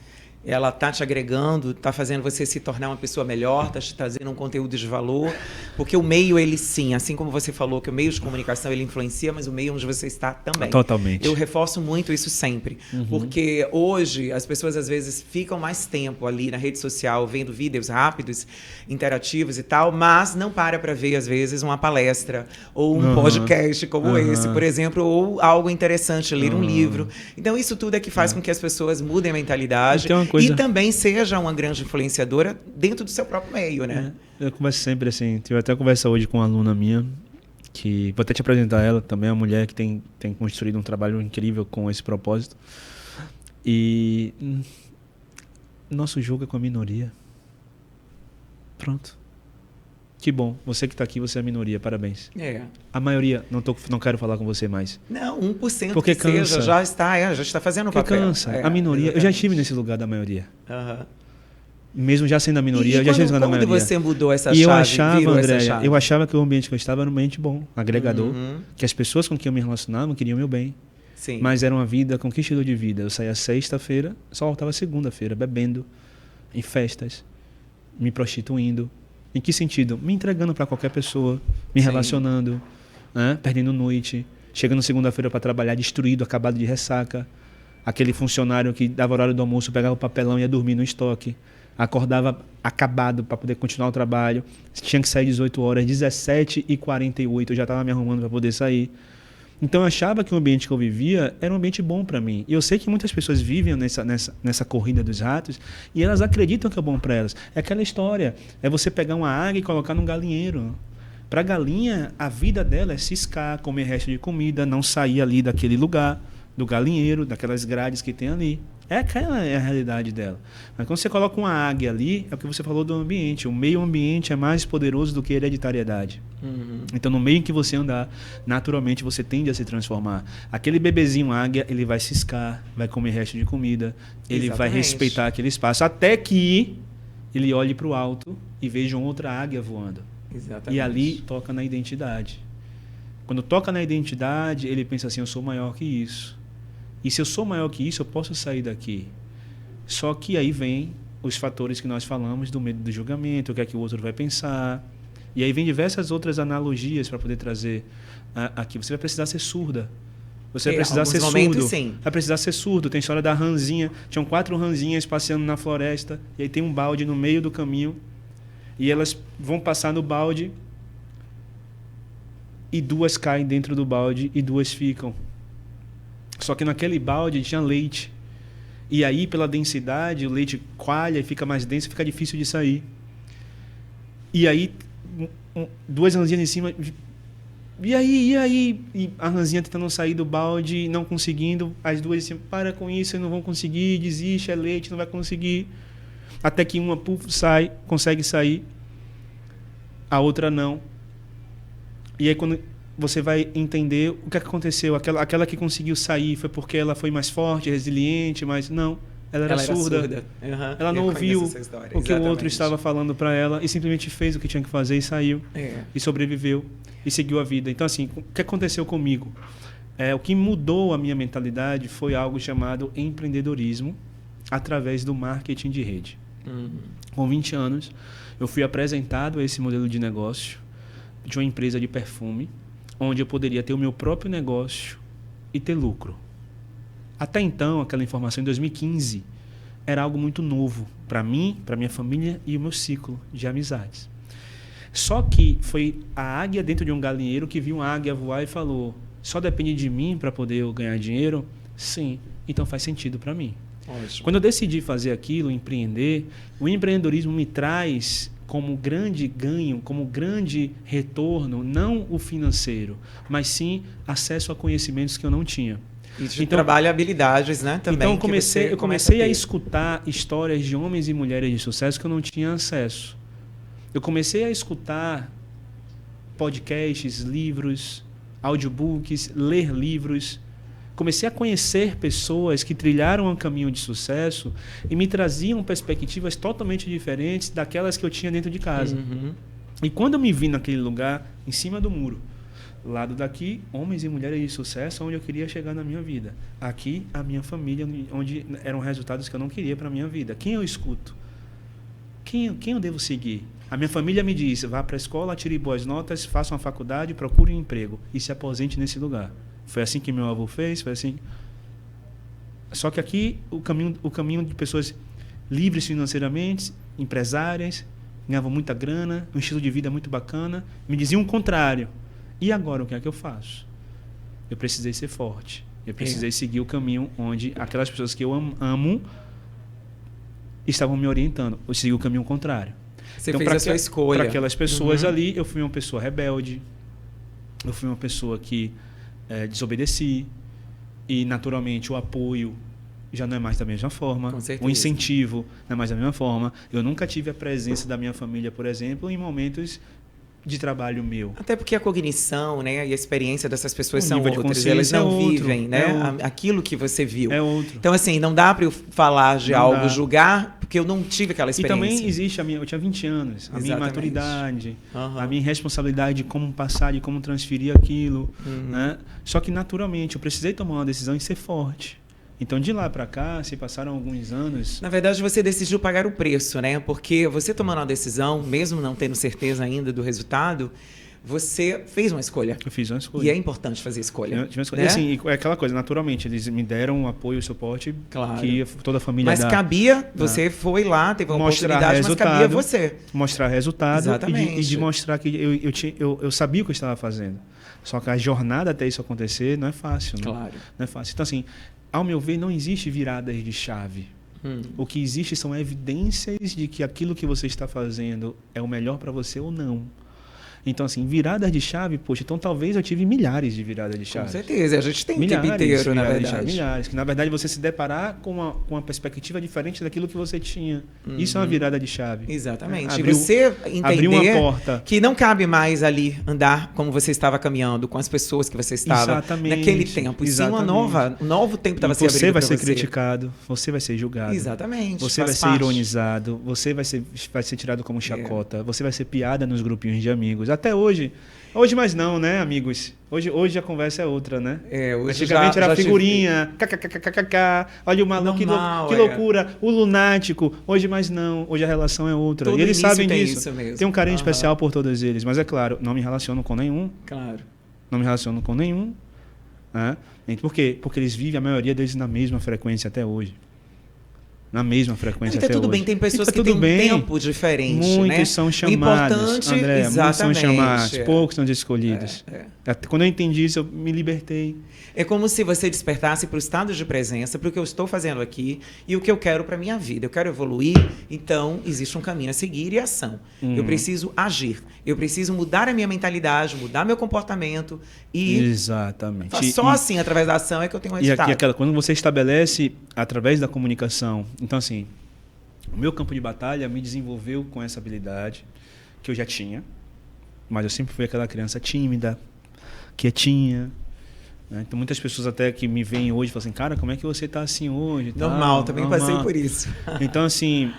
Ela está te agregando, está fazendo você se tornar uma pessoa melhor, está te trazendo um conteúdo de valor, porque o meio, ele sim, assim como você falou que o meio de comunicação, ele influencia, mas o meio onde você está também. Totalmente. Eu reforço muito isso sempre, porque hoje as pessoas às vezes ficam mais tempo ali na rede social, vendo vídeos rápidos, interativos e tal, mas não para ver, às vezes, uma palestra ou um podcast como esse, por exemplo, ou algo interessante, ler um livro. Então, isso tudo é que faz com que as pessoas mudem a mentalidade. E também seja uma grande influenciadora dentro do seu próprio meio, né? Eu converso sempre assim. Tive até conversa hoje com uma aluna minha, que vou até te apresentar ela, também é uma mulher que tem construído um trabalho incrível com esse propósito. E nosso jogo é com a minoria. Pronto. Que bom. Você que está aqui, você é a minoria. Parabéns. A maioria, não quero falar com você mais. Não, 1% porque que cansa. Seja, já está fazendo o papel. Cansa. A minoria. Exatamente. Eu já estive nesse lugar da maioria. Mesmo já sendo a minoria, eu já estive na maioria. Quando você mudou essa chave? E eu achava, Andréia, eu achava que o ambiente que eu estava era um ambiente bom, agregador, que as pessoas com quem eu me relacionava queriam o meu bem. Sim. Mas era uma vida conquistador de vida. Eu saía sexta-feira, só voltava segunda-feira, bebendo, em festas, me prostituindo. Em que sentido? Me entregando para qualquer pessoa, me relacionando, perdendo noite, chegando segunda-feira para trabalhar destruído, acabado de ressaca. Aquele funcionário que dava horário do almoço, pegava o papelão e ia dormir no estoque. Acordava acabado para poder continuar o trabalho. Tinha que sair 18 horas, 17h48 eu já estava me arrumando para poder sair. Então eu achava que o ambiente que eu vivia era um ambiente bom para mim. E eu sei que muitas pessoas vivem nessa corrida dos ratos e elas acreditam que é bom para elas. É aquela história, é você pegar uma águia e colocar num galinheiro. Para a galinha, a vida dela é ciscar, comer resto de comida, não sair ali daquele lugar, do galinheiro, daquelas grades que tem ali. Aquela é a realidade dela. Mas quando você coloca uma águia ali, é o que você falou do ambiente. O meio ambiente é mais poderoso do que a hereditariedade. Então, no meio em que você andar, naturalmente você tende a se transformar. Aquele bebezinho águia, ele vai ciscar, vai comer resto de comida, ele vai respeitar aquele espaço, até que ele olhe para o alto e veja outra águia voando. Exatamente. E ali toca na identidade. Quando toca na identidade, ele pensa assim, eu sou maior que isso. E se eu sou maior que isso, eu posso sair daqui. Só que aí vem os fatores que nós falamos do medo do julgamento, o que é que o outro vai pensar. E aí vem diversas outras analogias para poder trazer aqui. Você vai precisar ser surda. Você vai precisar ser surdo. Sim. Vai precisar ser surdo. Tem a história da ranzinha. Tinham 4 ranzinhas passeando na floresta. E aí tem um balde no meio do caminho. E elas vão passar no balde. E 2 caem dentro do balde e 2 ficam. Só que naquele balde tinha leite. E aí, pela densidade, o leite coalha e fica mais denso, fica difícil de sair. E aí, 2 ranzinhas em cima E aí? E a Ranzinha tentando sair do balde, não conseguindo. As duas assim, para com isso, vocês não vão conseguir, desiste, é leite, não vai conseguir. Até que uma sai, consegue sair, a outra não. E aí quando você vai entender o que aconteceu, aquela que conseguiu sair foi porque ela foi mais forte, resiliente, mas não, ela era surda. Uhum. Ela não ouviu o que o outro estava falando para ela e simplesmente fez o que tinha que fazer e saiu. E sobreviveu e seguiu a vida. Então assim, o que aconteceu comigo? O que mudou a minha mentalidade foi algo chamado empreendedorismo através do marketing de rede. Com 20 anos, eu fui apresentado a esse modelo de negócio de uma empresa de perfume, onde eu poderia ter o meu próprio negócio e ter lucro. Até então, aquela informação em 2015 era algo muito novo para mim, para minha família e o meu ciclo de amizades. Só que foi a águia dentro de um galinheiro que viu uma águia voar e falou: só depende de mim para poder eu ganhar dinheiro? Sim, então faz sentido para mim. Ótimo. Quando eu decidi fazer aquilo, empreender, o empreendedorismo me traz como grande ganho, como grande retorno, não o financeiro, mas sim acesso a conhecimentos que eu não tinha. E trabalha habilidades, né? Também. Então eu comecei a escutar histórias de homens e mulheres de sucesso que eu não tinha acesso. Eu comecei a escutar podcasts, livros, audiobooks, ler livros. Comecei a conhecer pessoas que trilharam um caminho de sucesso e me traziam perspectivas totalmente diferentes daquelas que eu tinha dentro de casa. E quando eu me vi naquele lugar, em cima do muro, lado daqui, homens e mulheres de sucesso, onde eu queria chegar na minha vida. Aqui, a minha família, onde eram resultados que eu não queria para a minha vida. Quem eu escuto? Quem eu devo seguir? A minha família me disse: vá para a escola, tire boas notas, faça uma faculdade, procure um emprego e se aposente nesse lugar. Foi assim que meu avô fez, foi assim. Só que aqui o caminho de pessoas livres financeiramente, empresárias, ganhavam muita grana, um estilo de vida muito bacana, me diziam o contrário. E agora o que é que eu faço? Eu precisei ser forte. Eu precisei seguir o caminho onde aquelas pessoas que eu amo estavam me orientando. Eu segui o caminho contrário. Você fez a sua escolha. Para aquelas pessoas ali, eu fui uma pessoa rebelde. Eu fui uma pessoa que desobedeci, e naturalmente o apoio já não é mais da mesma forma, o incentivo não é mais da mesma forma. Eu nunca tive a presença da minha família, por exemplo, em momentos de trabalho meu. Até porque a cognição, né, e a experiência dessas pessoas são outras. Elas não vivem, né, aquilo que você viu. É outro. Então, assim, não dá para eu falar de algo, julgar, porque eu não tive aquela experiência. E também existe eu tinha 20 anos, a minha maturidade, a minha responsabilidade de como passar, de como transferir aquilo. Né? Só que, naturalmente, eu precisei tomar uma decisão e ser forte. Então, de lá para cá, se passaram alguns anos... Na verdade, você decidiu pagar o preço, né? Porque você tomando uma decisão, mesmo não tendo certeza ainda do resultado, você fez uma escolha. Eu fiz uma escolha. E é importante fazer escolha. Né? E assim, é aquela coisa, naturalmente, eles me deram o apoio e o suporte que toda a família dá. Mas cabia, você foi lá, teve uma oportunidade, mas cabia você. Mostrar resultado. Exatamente. E de mostrar que eu sabia o que eu estava fazendo. Só que a jornada até isso acontecer não é fácil. Né? Claro. Não é fácil. Então, assim... Ao meu ver, não existe viradas de chave. O que existe são evidências de que aquilo que você está fazendo é o melhor para você ou não. Então, assim, viradas de chave, poxa, então talvez eu tive milhares de viradas de chave. Com certeza, a gente tem o tempo inteiro, na verdade. Milhares, que na verdade você se deparar com uma perspectiva diferente daquilo que você tinha. Isso é uma virada de chave. Exatamente. E você entender uma porta. Que não cabe mais ali andar como você estava caminhando, com as pessoas que você estava naquele tempo. E sim, um novo tempo estava se abrindo. Você vai ser criticado, você vai ser julgado. Exatamente. Você vai ser ironizado, você vai ser tirado como chacota, você vai ser piada nos grupinhos de amigos. Até hoje. Hoje mais não, né, amigos? Hoje a conversa é outra, né? Hoje antigamente era figurinha, kkkk, olha o maluco, que loucura, o lunático. Hoje mais não, hoje a relação é outra. E eles sabem disso. Tem um carinho especial por todos eles. Mas é claro, não me relaciono com nenhum. Claro. Não me relaciono com nenhum. Né? Por quê? Porque eles vivem, a maioria deles, na mesma frequência até hoje. na mesma frequência e tá até tudo hoje. bem, tem pessoas tá que têm um bem. tempo diferente, Muitos né? são chamados, Importante, André, muitos são chamados, é. poucos são escolhidos. Quando eu entendi isso, eu me libertei. É como se você despertasse para o estado de presença, para o que eu estou fazendo aqui e o que eu quero para minha vida. Eu quero evoluir, então existe um caminho a seguir e ação. Eu preciso agir, eu preciso mudar a minha mentalidade, mudar meu comportamento e... Exatamente. Só assim, através da ação, é que eu tenho um resultado. E quando você estabelece através da comunicação, então assim, o meu campo de batalha me desenvolveu com essa habilidade que eu já tinha, mas eu sempre fui aquela criança tímida, quietinha. Então, muitas pessoas até que me veem hoje falam assim, cara, como é que você está assim hoje? Normal, também passei por isso. Então, assim...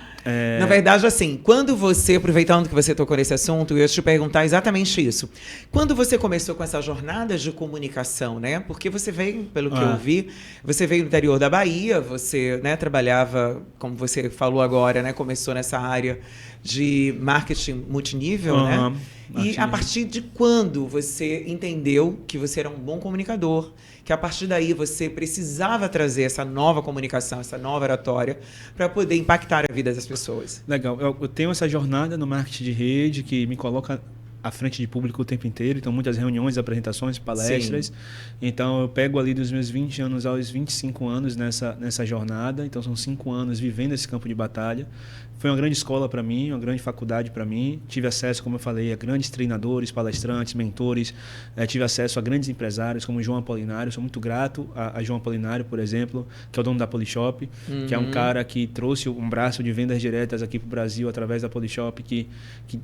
Na verdade, assim, quando você, aproveitando que você tocou nesse assunto, eu ia te perguntar exatamente isso. Quando você começou com essa jornada de comunicação, né? Porque você veio, pelo que eu vi, você veio do interior da Bahia, você, né, trabalhava, como você falou agora, né? Começou nessa área de marketing multinível, né? E a partir de quando você entendeu que você era um bom comunicador, que a partir daí você precisava trazer essa nova comunicação, essa nova oratória, para poder impactar a vida das pessoas? Legal. Eu tenho essa jornada no marketing de rede que me coloca à frente de público o tempo inteiro. Então, muitas reuniões, apresentações, palestras. Sim. Então, eu pego ali dos meus 20 anos aos 25 anos nessa jornada. Então, são 5 anos vivendo esse campo de batalha. Foi uma grande escola para mim, uma grande faculdade para mim. Tive acesso, como eu falei, a grandes treinadores, palestrantes, mentores. Tive acesso a grandes empresários como João Apolinário. Sou muito grato a João Apolinário, por exemplo, que é o dono da Polishop, que é um cara que trouxe um braço de vendas diretas aqui para o Brasil através da Polishop, que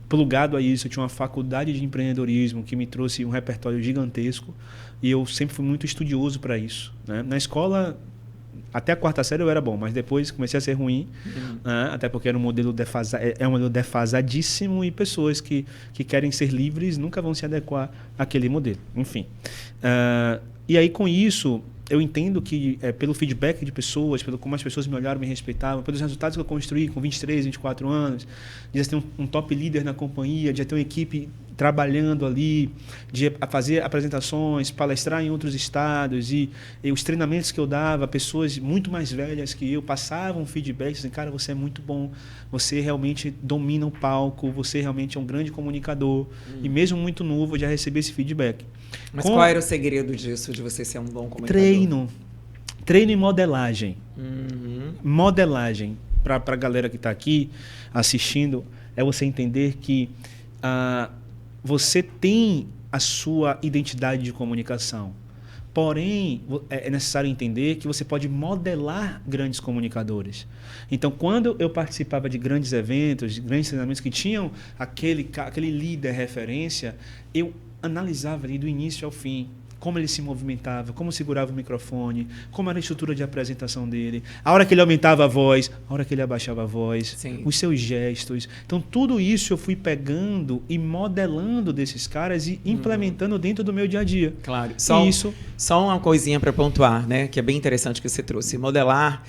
plugado a isso, eu tinha uma faculdade de empreendedorismo que me trouxe um repertório gigantesco e eu sempre fui muito estudioso para isso, né? Na escola... Até a 4ª série eu era bom, mas depois comecei a ser ruim, né? Até porque era um modelo defasadíssimo e pessoas que querem ser livres nunca vão se adequar àquele modelo. Enfim. E aí, com isso, eu entendo que pelo feedback de pessoas, pelo como as pessoas me olharam, me respeitavam, pelos resultados que eu construí com 23, 24 anos, de já ter um top líder na companhia, de já ter uma equipe trabalhando ali, de fazer apresentações, palestrar em outros estados e os treinamentos que eu dava, pessoas muito mais velhas que eu passavam feedback, assim, cara, você é muito bom, você realmente domina o palco, você realmente é um grande comunicador e mesmo muito novo eu já recebi esse feedback. Mas qual era o segredo disso, de você ser um bom comunicador? Treino e modelagem. Modelagem, para a galera que está aqui assistindo, é você entender que você tem a sua identidade de comunicação. Porém, é necessário entender que você pode modelar grandes comunicadores. Então, quando eu participava de grandes eventos, de grandes treinamentos que tinham aquele líder referência, eu analisava ali do início ao fim como ele se movimentava, como segurava o microfone, como era a estrutura de apresentação dele, a hora que ele aumentava a voz, a hora que ele abaixava a voz, Sim. os seus gestos. Então, tudo isso eu fui pegando e modelando desses caras e implementando dentro do meu dia a dia. Claro. Só uma coisinha para pontuar, né, que é bem interessante que você trouxe. Modelar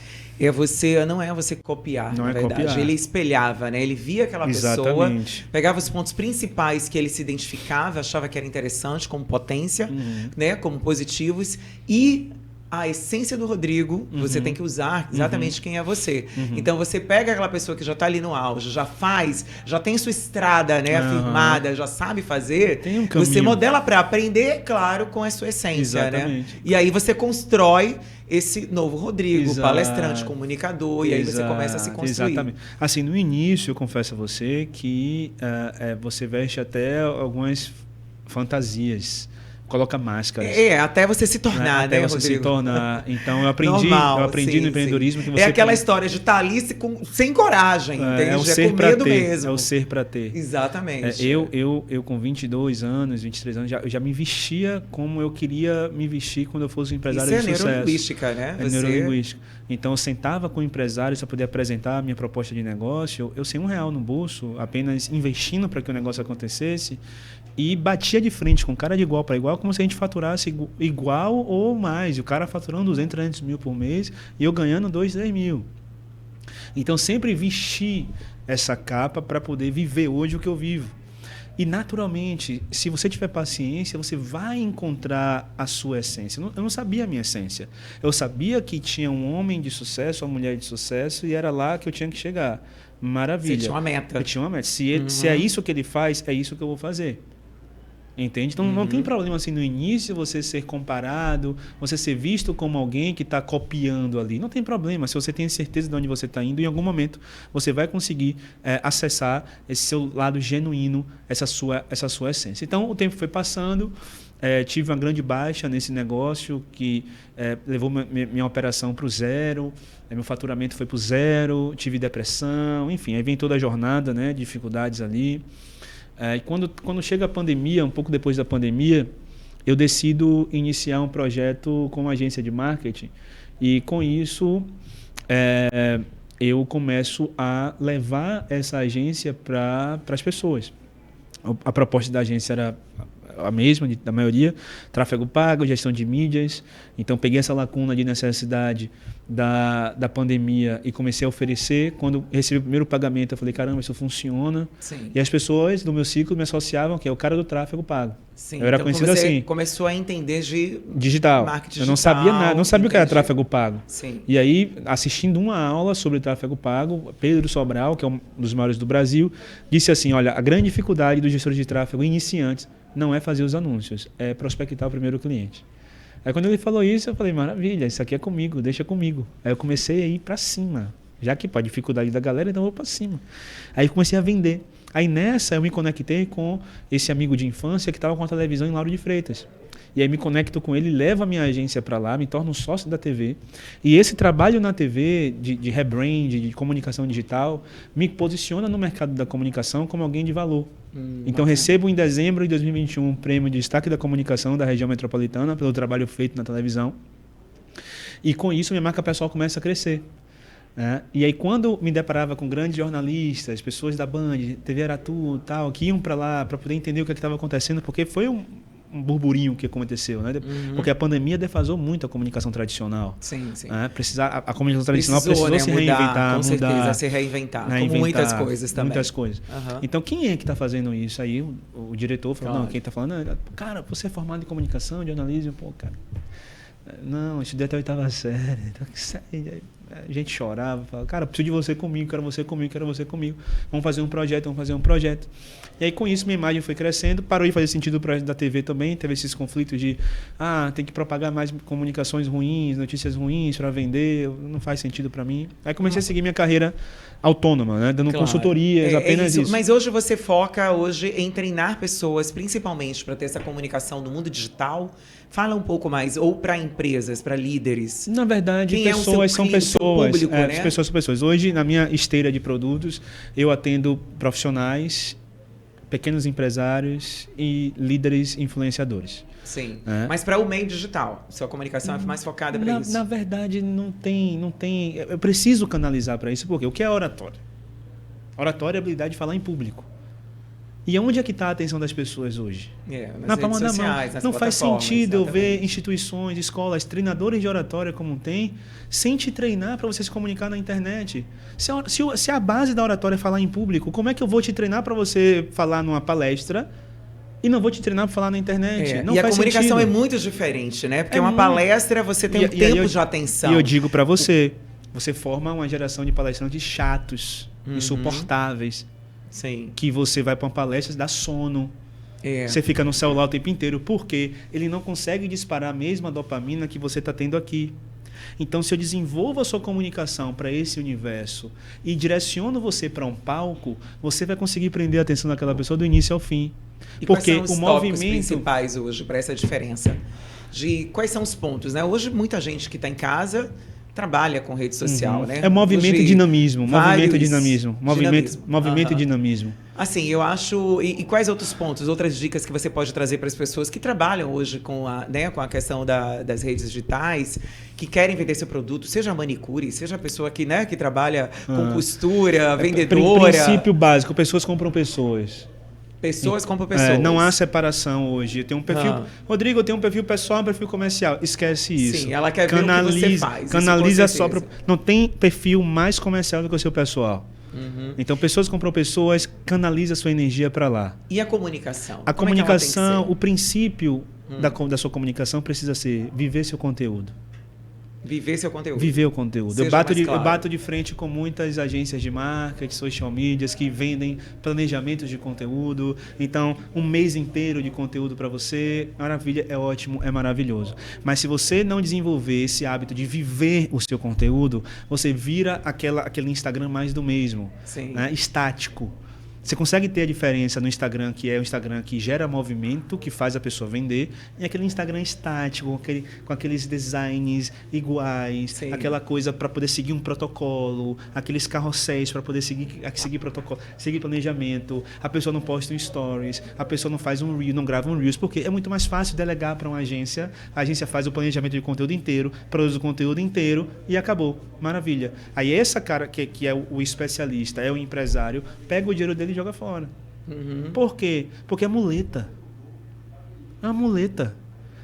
não é você copiar, na verdade. Copiar. Ele espelhava, né? Ele via aquela Exatamente. pessoa, pegava os pontos principais que ele se identificava, achava que era interessante como potência, né? Como positivos, e a essência do Rodrigo, você tem que usar exatamente quem é você. Então, você pega aquela pessoa que já está ali no auge, já tem sua estrada, né, afirmada, já sabe fazer, tem um caminho. Você modela para aprender, claro, com a sua essência, exatamente. Né? E aí você constrói esse novo Rodrigo, palestrante, comunicador, e aí você começa a se construir. Exatamente. Assim, no início, eu confesso a você que você veste até algumas fantasias, coloca máscaras. Até você se tornar, até né, você Rodrigo? se tornar. Então, eu aprendi no empreendedorismo que você... É aquela história de estar ali sem coragem, entende? É o ser com pra medo ter, mesmo. É o ser para ter. Exatamente. Eu com 22 anos, 23 anos, eu já me vestia como eu queria me vestir quando eu fosse um empresário de sucesso. Neurolinguística, né? Neurolinguística. Então, eu sentava com empresários para poder apresentar a minha proposta de negócio. Eu sem R$1 no bolso, apenas investindo para que o negócio acontecesse. E batia de frente com cara de igual para igual, como se a gente faturasse igual ou mais. E o cara faturando 200, 300 mil por mês e eu ganhando 2, 3 mil. Então, sempre vesti essa capa para poder viver hoje o que eu vivo. E, naturalmente, se você tiver paciência, você vai encontrar a sua essência. Eu não sabia a minha essência. Eu sabia que tinha um homem de sucesso, uma mulher de sucesso, e era lá que eu tinha que chegar. Maravilha. Você tinha uma meta. Eu tinha uma meta. Se é isso que ele faz, é isso que eu vou fazer. Entende? Então, não tem problema assim no início você ser comparado, você ser visto como alguém que está copiando ali. Não tem problema. Se você tem certeza de onde você está indo, em algum momento você vai conseguir acessar esse seu lado genuíno, essa sua essência. Então, o tempo foi passando, tive uma grande baixa nesse negócio que levou minha operação para o zero, meu faturamento foi para o zero, tive depressão, enfim, aí vem toda a jornada, né, dificuldades ali. E quando chega a pandemia, um pouco depois da pandemia, eu decido iniciar um projeto com uma agência de marketing e com isso eu começo a levar essa agência para as pessoas. A proposta da agência era a mesma, da maioria, tráfego pago, gestão de mídias. Então, peguei essa lacuna de necessidade da pandemia e comecei a oferecer. Quando recebi o primeiro pagamento, eu falei, caramba, isso funciona. Sim. E as pessoas do meu ciclo me associavam, que é o cara do tráfego pago. Sim. Eu era conhecido assim. Começou a entender de digital. Marketing digital. Eu não sabia nada, não sabia o que era tráfego pago. Sim. E aí, assistindo uma aula sobre tráfego pago, Pedro Sobral, que é um dos maiores do Brasil, disse assim, olha, a grande dificuldade dos gestores de tráfego iniciantes não é fazer os anúncios, é prospectar o primeiro cliente. Aí quando ele falou isso, eu falei, maravilha, isso aqui é comigo, deixa comigo. Aí eu comecei a ir para cima, já que a dificuldade da galera, então eu vou para cima. Aí comecei a vender. Aí nessa eu me conectei com esse amigo de infância que estava com a televisão em Lauro de Freitas. E aí me conecto com ele, levo a minha agência para lá, me torno sócio da TV. E esse trabalho na TV, de rebrand, de comunicação digital, me posiciona no mercado da comunicação como alguém de valor. Então recebo em dezembro de 2021 um prêmio de destaque da comunicação da região metropolitana pelo trabalho feito na televisão. E com isso minha marca pessoal começa a crescer. E aí quando me deparava com grandes jornalistas, pessoas da Band, TV Aratu, tal, que iam para lá para poder entender o que estava acontecendo, porque foi um burburinho que aconteceu, né? Porque a pandemia defasou muito a comunicação tradicional. Sim, sim. A comunicação tradicional precisou se reinventar, com certeza, se reinventar, como muitas coisas também. Muitas coisas. Então, quem é que está fazendo isso? Aí o diretor falou, não, quem está falando, cara, você é formado em comunicação, de jornalismo, pô, cara, não, estudei até a 8ª série. A gente chorava, falava, cara, preciso de você comigo, quero você comigo, quero você comigo. Vamos fazer um projeto. E aí, com isso, minha imagem foi crescendo. Parou de fazer sentido o projeto da TV também. Teve esses conflitos de, tem que propagar mais comunicações ruins, notícias ruins para vender. Não faz sentido para mim. Aí comecei a seguir minha carreira autônoma, né? Dando consultorias, apenas isso. Mas hoje você foca em treinar pessoas, principalmente para ter essa comunicação no mundo digital. Fala um pouco mais, ou para empresas, para líderes. Na verdade, pessoas são pessoas. Público, né? Pessoas são pessoas. Hoje, na minha esteira de produtos, eu atendo profissionais, pequenos empresários e líderes influenciadores. Sim, mas para o meio digital, sua comunicação é mais focada para isso? Na verdade, não tem. Eu preciso canalizar para isso, porque o que é oratória? Oratória é a habilidade de falar em público. E onde é que está a atenção das pessoas hoje? Na palma da mão. Não faz sentido eu ver instituições, escolas, treinadores de oratória como tem, sem te treinar para você se comunicar na internet. Se a base da oratória é falar em público, como é que eu vou te treinar para você falar numa palestra e não vou te treinar para falar na internet? Não e faz a comunicação sentido. é muito diferente, né? Porque uma palestra você tem tempo de atenção. E eu digo para você forma uma geração de palestrantes chatos, insuportáveis. Sim. Que você vai para uma palestra e dá sono. Você fica no celular o tempo inteiro. Por quê? Ele não consegue disparar a mesma dopamina que você está tendo aqui. Então, se eu desenvolvo a sua comunicação para esse universo e direciono você para um palco, você vai conseguir prender a atenção daquela pessoa do início ao fim. E porque quais são os tópicos principais hoje para essa diferença? Quais são os pontos, né? Hoje, muita gente que está em casa trabalha com rede social, né? É movimento e dinamismo. Movimento e dinamismo. Assim, eu acho... E quais outros pontos, outras dicas que você pode trazer para as pessoas que trabalham hoje com a questão das redes digitais, que querem vender seu produto, seja manicure, seja a pessoa que trabalha com costura, vendedora... Princípio básico, pessoas compram pessoas. Pessoas compram pessoas. Não há separação hoje. Eu tenho um perfil... Rodrigo, eu tenho um perfil pessoal e um perfil comercial. Esquece isso. Sim, ela quer ver o que você faz. Canaliza só... Não tem perfil mais comercial do que o seu pessoal. Então, pessoas compram pessoas, canaliza sua energia para lá. E a comunicação? A comunicação, o princípio da sua comunicação precisa ser viver seu conteúdo. Viver seu conteúdo. Viver o conteúdo. Seja Eu bato de frente com muitas agências de marketing, social medias que vendem planejamentos de conteúdo. Então, um mês inteiro de conteúdo para você, maravilha, é ótimo, é maravilhoso. Mas se você não desenvolver esse hábito de viver o seu conteúdo, você vira aquele Instagram mais do mesmo, né? Estático. Você consegue ter a diferença no Instagram, que é o Instagram que gera movimento, que faz a pessoa vender, e aquele Instagram estático, com aqueles designs iguais, Sim. aquela coisa para poder seguir um protocolo, aqueles carrosséis para poder seguir protocolo, seguir planejamento. A pessoa não posta um stories, a pessoa não faz um reel, não grava um reels, porque é muito mais fácil delegar para uma agência. A agência faz o planejamento de conteúdo inteiro, produz o conteúdo inteiro e acabou. Maravilha. Aí essa cara que é o especialista, é o empresário, pega o dinheiro dele e joga fora. Por quê? Porque é muleta. É uma muleta.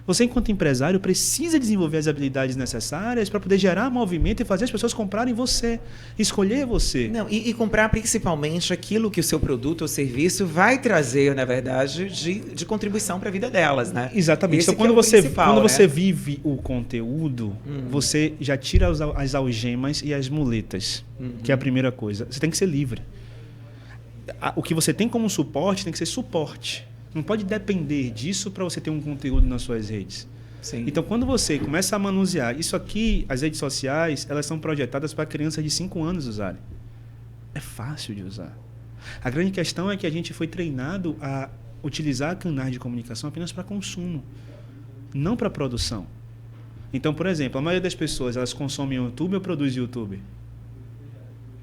Você, enquanto empresário, precisa desenvolver as habilidades necessárias para poder gerar movimento e fazer as pessoas comprarem você, escolher você. Não, e comprar principalmente aquilo que o seu produto ou serviço vai trazer, na verdade, de contribuição para a vida delas, né? Exatamente. Esse então, quando né? você vive o conteúdo, você já tira as algemas e as muletas, que é a primeira coisa. Você tem que ser livre. O que você tem como suporte tem que ser suporte. Não pode depender disso para você ter um conteúdo nas suas redes. Sim. Então, quando você começa a manusear isso aqui, as redes sociais, elas são projetadas para crianças de 5 anos usarem. É fácil de usar. A grande questão é que a gente foi treinado a utilizar canais de comunicação apenas para consumo, não para produção. Então, por exemplo, a maioria das pessoas, elas consomem YouTube ou produzem YouTube?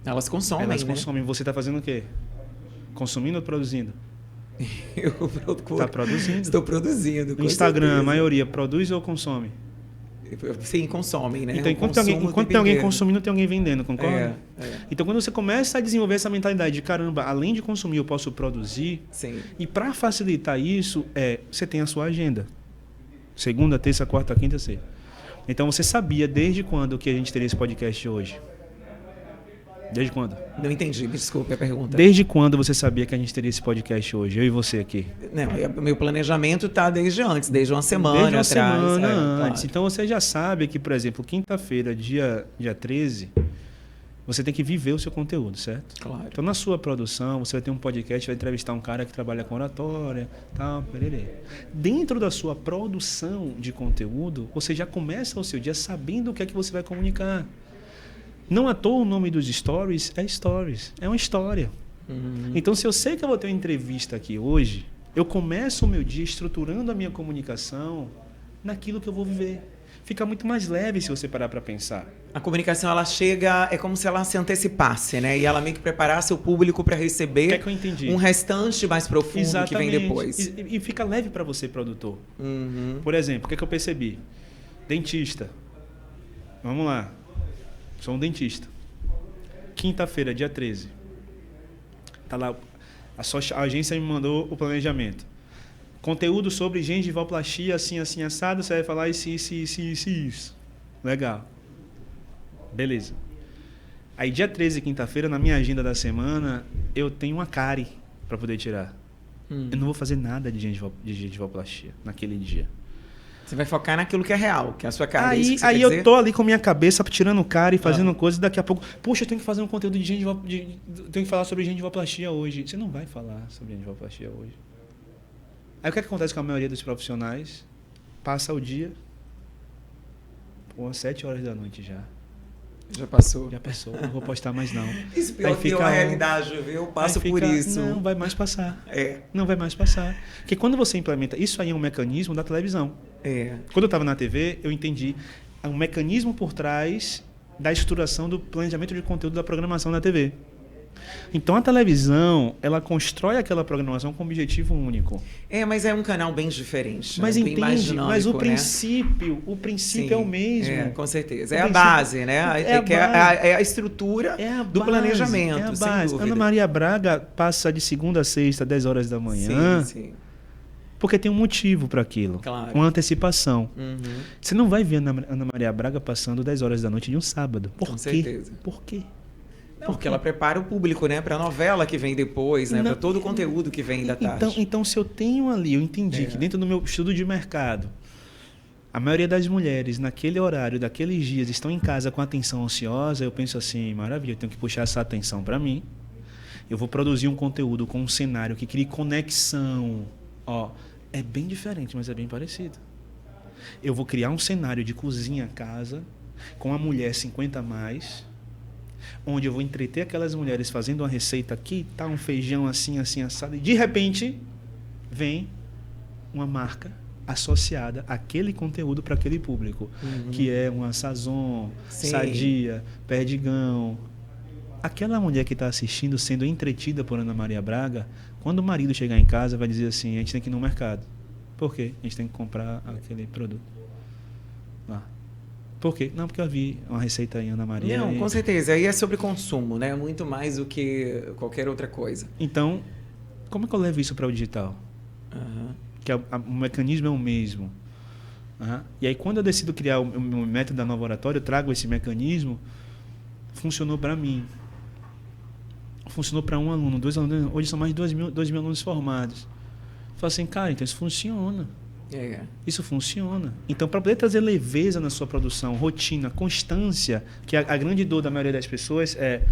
Elas consomem, Elas consomem. Você está fazendo o quê? Consumindo ou produzindo? Eu procuro. Está produzindo. Estou produzindo. No Instagram, certeza. A maioria produz ou consome? Sim, consomem, né? Então, enquanto tem alguém consumindo, tem alguém vendendo, concorda? Então, quando você começa a desenvolver essa mentalidade de caramba, além de consumir, eu posso produzir. Sim. E para facilitar isso, você tem a sua agenda. Segunda, terça, quarta, quinta, sexta. Então, você sabia desde quando que a gente teria esse podcast hoje? Desde quando? Não entendi, me desculpe a pergunta. Desde quando você sabia que a gente teria esse podcast hoje? Eu e você aqui. Não, meu planejamento está desde antes, desde uma semana atrás. Semana antes. Claro. Então você já sabe que, por exemplo, quinta-feira, dia 13, você tem que viver o seu conteúdo, certo? Claro. Então na sua produção, você vai ter um podcast, vai entrevistar um cara que trabalha com oratória, tal, pererê. Dentro da sua produção de conteúdo, você já começa o seu dia sabendo o que é que você vai comunicar. Não à toa o nome dos stories é stories, é uma história. Então, se eu sei que eu vou ter uma entrevista aqui hoje, eu começo o meu dia estruturando a minha comunicação naquilo que eu vou viver. Fica muito mais leve se você parar para pensar. A comunicação, ela chega, é como se ela se antecipasse, né? E ela meio que preparasse o público para receber um restante mais profundo. Exatamente. Que vem depois. E fica leve para você, produtor. Por exemplo, o que eu percebi? Dentista. Vamos lá. Sou um dentista. Quinta-feira, dia 13. Tá lá, a agência me mandou o planejamento. Conteúdo sobre gengivoplastia, assim, assado. Você vai falar isso. Legal. Beleza. Aí, dia 13, quinta-feira, na minha agenda da semana, eu tenho uma cárie para poder tirar. Eu não vou fazer nada de gengivoplastia naquele dia. Você vai focar naquilo que é real, que é a sua cara. Aí eu tô ali com minha cabeça tirando cara e fazendo coisas, e daqui a pouco, puxa, eu tenho que fazer um conteúdo tenho que falar sobre gengivoplastia hoje. Você não vai falar sobre gengivoplastia hoje. Aí o que acontece com a maioria dos profissionais? Passa o dia, 7 horas da noite já. Já passou. Não vou postar mais não. Isso pior que a realidade, viu? Eu passo por isso. Não vai mais passar. Não vai mais passar. Porque quando você implementa, isso aí é um mecanismo da televisão. Quando eu estava na TV, eu entendi um mecanismo por trás da estruturação do planejamento de conteúdo da programação da TV. Então a televisão, ela constrói aquela programação com um objetivo único. Mas é um canal bem diferente. Mas bem mais dinâmico, mas o princípio é o mesmo. Com certeza. É a base, né? É a estrutura do planejamento. É a base. Ana Maria Braga passa de segunda a sexta, 10 horas da manhã. Sim. Porque tem um motivo para aquilo. Claro. Com antecipação. Você não vai ver Ana Maria Braga passando 10 horas da noite de um sábado. Por quê? Com certeza. Por quê? Não, porque ela prepara o público, né? Para a novela que vem depois, né? Para todo o conteúdo que vem da tarde. Então, se eu tenho ali, eu entendi que dentro do meu estudo de mercado, a maioria das mulheres, naquele horário, daqueles dias, estão em casa com atenção ociosa, eu penso assim, maravilha, eu tenho que puxar essa atenção para mim. Eu vou produzir um conteúdo com um cenário que crie conexão. Ó, é bem diferente, mas é bem parecido. Eu vou criar um cenário de cozinha-casa com a mulher 50 a mais, onde eu vou entreter aquelas mulheres fazendo uma receita aqui, tá um feijão assim, assim, assado, e de repente vem uma marca associada àquele conteúdo para aquele público, que é uma Sazon, Sadia, Perdigão. Aquela mulher que está assistindo, sendo entretida por Ana Maria Braga, quando o marido chegar em casa, vai dizer assim, a gente tem que ir no mercado. Por quê? A gente tem que comprar aquele produto lá. Por quê? Não, porque eu vi uma receita em Ana Maria. Não, com certeza. Aí é sobre consumo, né? Muito mais do que qualquer outra coisa. Então, como é que eu levo isso para o digital? Que o mecanismo é o mesmo. E aí, quando eu decido criar o meu método da Nova Oratória, eu trago esse mecanismo, funcionou para mim. Funcionou para um aluno, 2 alunos. Hoje são mais de 2 mil alunos formados. Fala assim, cara, então isso funciona. Isso funciona. Então, para poder trazer leveza na sua produção, rotina, constância, que a grande dor da maioria das pessoas é,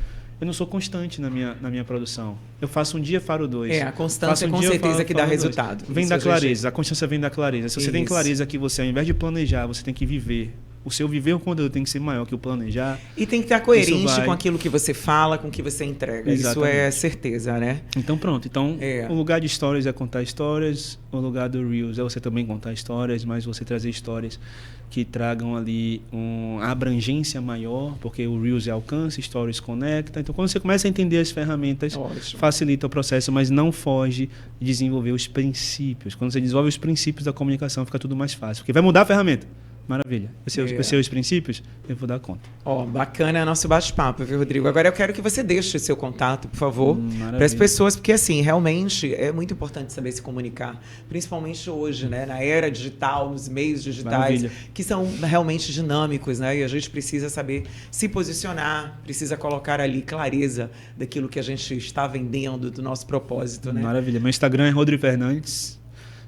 eu não sou constante na minha produção. Eu faço um dia, faro 2. A constância com certeza que dá resultado. Vem da clareza, a constância vem da clareza. Se você tem clareza que você, ao invés de planejar, você tem que viver. O seu viver o conteúdo tem que ser maior que o planejar. E tem que estar coerente com aquilo que você fala, com o que você entrega. Exatamente. Isso é certeza, né? Então pronto. Então, o lugar de stories é contar histórias, o lugar do Reels é você também contar histórias, mas você trazer histórias que tragam ali uma abrangência maior, porque o Reels é alcance, stories conecta. Então, quando você começa a entender as ferramentas, facilita o processo, mas não foge de desenvolver os princípios. Quando você desenvolve os princípios da comunicação, fica tudo mais fácil, porque vai mudar a ferramenta. Maravilha. Os seus princípios, eu vou dar conta. Bacana nosso bate-papo, viu, Rodrigo? Agora eu quero que você deixe o seu contato, por favor, para as pessoas, porque assim, realmente é muito importante saber se comunicar, principalmente hoje, né, na era digital, nos meios digitais, que são realmente dinâmicos, né? E a gente precisa saber se posicionar, precisa colocar ali clareza daquilo que a gente está vendendo, do nosso propósito, né? Maravilha. Meu Instagram é Rodrigo Fernandes.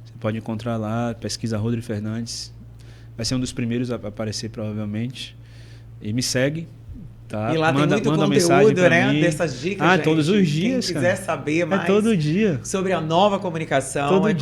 Você pode encontrar lá, pesquisa Rodrigo Fernandes. Vai ser um dos primeiros a aparecer, provavelmente. E me segue, tá? E lá tem muito conteúdo, né? Dessas dicas, gente. Todos os dias, Quem quiser saber mais todo dia. sobre a nova comunicação. Todo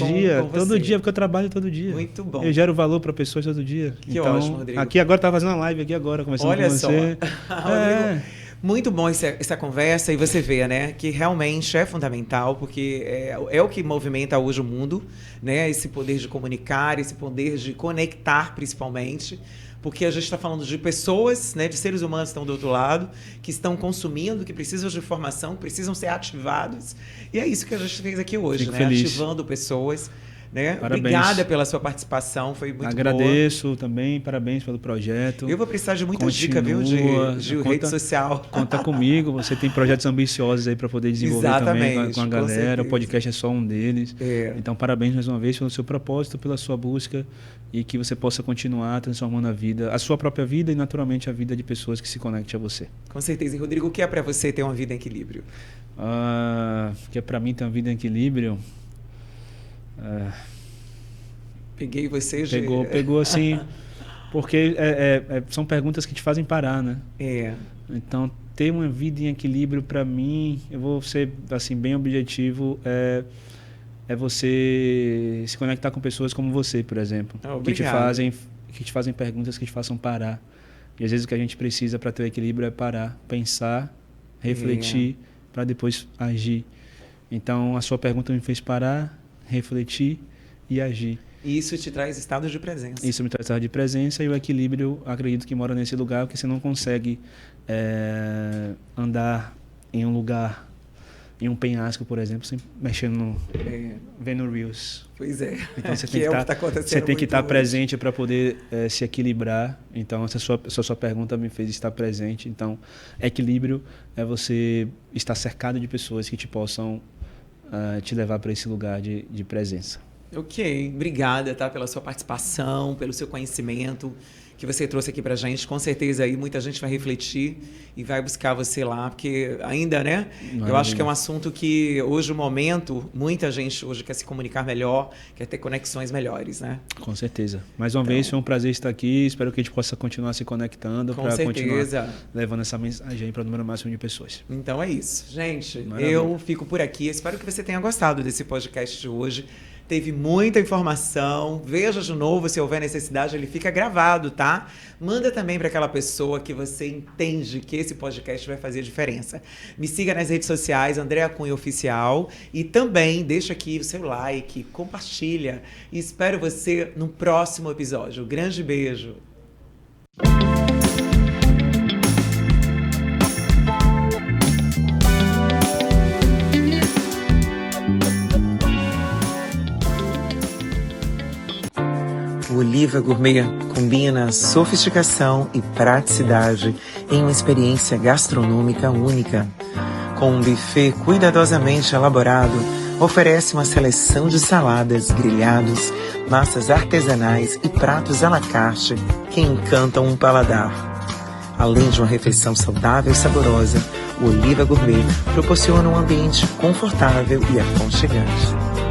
dia, porque eu trabalho todo dia. Muito bom. Eu gero valor para pessoas todo dia. Que ótimo, Rodrigo. Aqui agora, tá fazendo uma live aqui agora, conversando com você. Rodrigo, muito bom essa conversa, e você vê, né, que realmente é fundamental, porque é o que movimenta hoje o mundo, né, esse poder de comunicar, esse poder de conectar, principalmente, porque a gente está falando de pessoas, né, de seres humanos que estão do outro lado, que estão consumindo, que precisam de informação, que precisam ser ativados, e é isso que a gente fez aqui hoje, Fico né, feliz. Ativando pessoas. Né? Parabéns. Obrigada pela sua participação, foi muito boa. Agradeço também, parabéns pelo projeto. Eu vou precisar de muita dica, viu, de rede social. Conta comigo, você tem projetos ambiciosos aí para poder desenvolver também com a galera. O podcast é só um deles. Então, parabéns mais uma vez pelo seu propósito, pela sua busca, e que você possa continuar transformando a sua própria vida e, naturalmente, a vida de pessoas que se conectem a você. Com certeza. E, Rodrigo, o que é para você ter uma vida em equilíbrio? O que é para mim ter uma vida em equilíbrio? Peguei você, Pegou assim, porque são perguntas que te fazem parar, né? Então, ter uma vida em equilíbrio, para mim, eu vou ser assim bem objetivo, é você se conectar com pessoas como você, por exemplo, que te fazem perguntas que te façam parar. E às vezes o que a gente precisa para ter o equilíbrio é parar, pensar, refletir, para depois agir. Então, a sua pergunta me fez parar, refletir e agir. E isso te traz estado de presença. Isso me traz estado de presença, e o equilíbrio, acredito que mora nesse lugar, porque você não consegue andar em um lugar, em um penhasco, por exemplo, sem mexendo vendo Reels. Pois é. Então você tem que estar presente para poder se equilibrar. Então essa sua pergunta me fez estar presente. Então, equilíbrio é você estar cercado de pessoas que te possam te levar para esse lugar de presença. Ok, obrigada, tá, pela sua participação, pelo seu conhecimento que você trouxe aqui pra gente. Com certeza aí muita gente vai refletir e vai buscar você lá, porque ainda, né? Maravilha. Eu acho que é um assunto que hoje, o momento, muita gente hoje quer se comunicar melhor, quer ter conexões melhores, né? Com certeza. Mais uma vez, foi um prazer estar aqui. Espero que a gente possa continuar se conectando para continuar levando essa mensagem para o número máximo de pessoas. Então é isso. Gente, Maravilha. Eu fico por aqui. Espero que você tenha gostado desse podcast de hoje. Teve muita informação. Veja de novo, se houver necessidade, ele fica gravado, tá? Manda também para aquela pessoa que você entende que esse podcast vai fazer diferença. Me siga nas redes sociais, Andréa Cunha Oficial. E também deixa aqui o seu like, compartilha. E espero você no próximo episódio. Um grande beijo. O Oliva Gourmet combina sofisticação e praticidade em uma experiência gastronômica única. Com um buffet cuidadosamente elaborado, oferece uma seleção de saladas, grelhados, massas artesanais e pratos à la carte que encantam um paladar. Além de uma refeição saudável e saborosa, o Oliva Gourmet proporciona um ambiente confortável e aconchegante.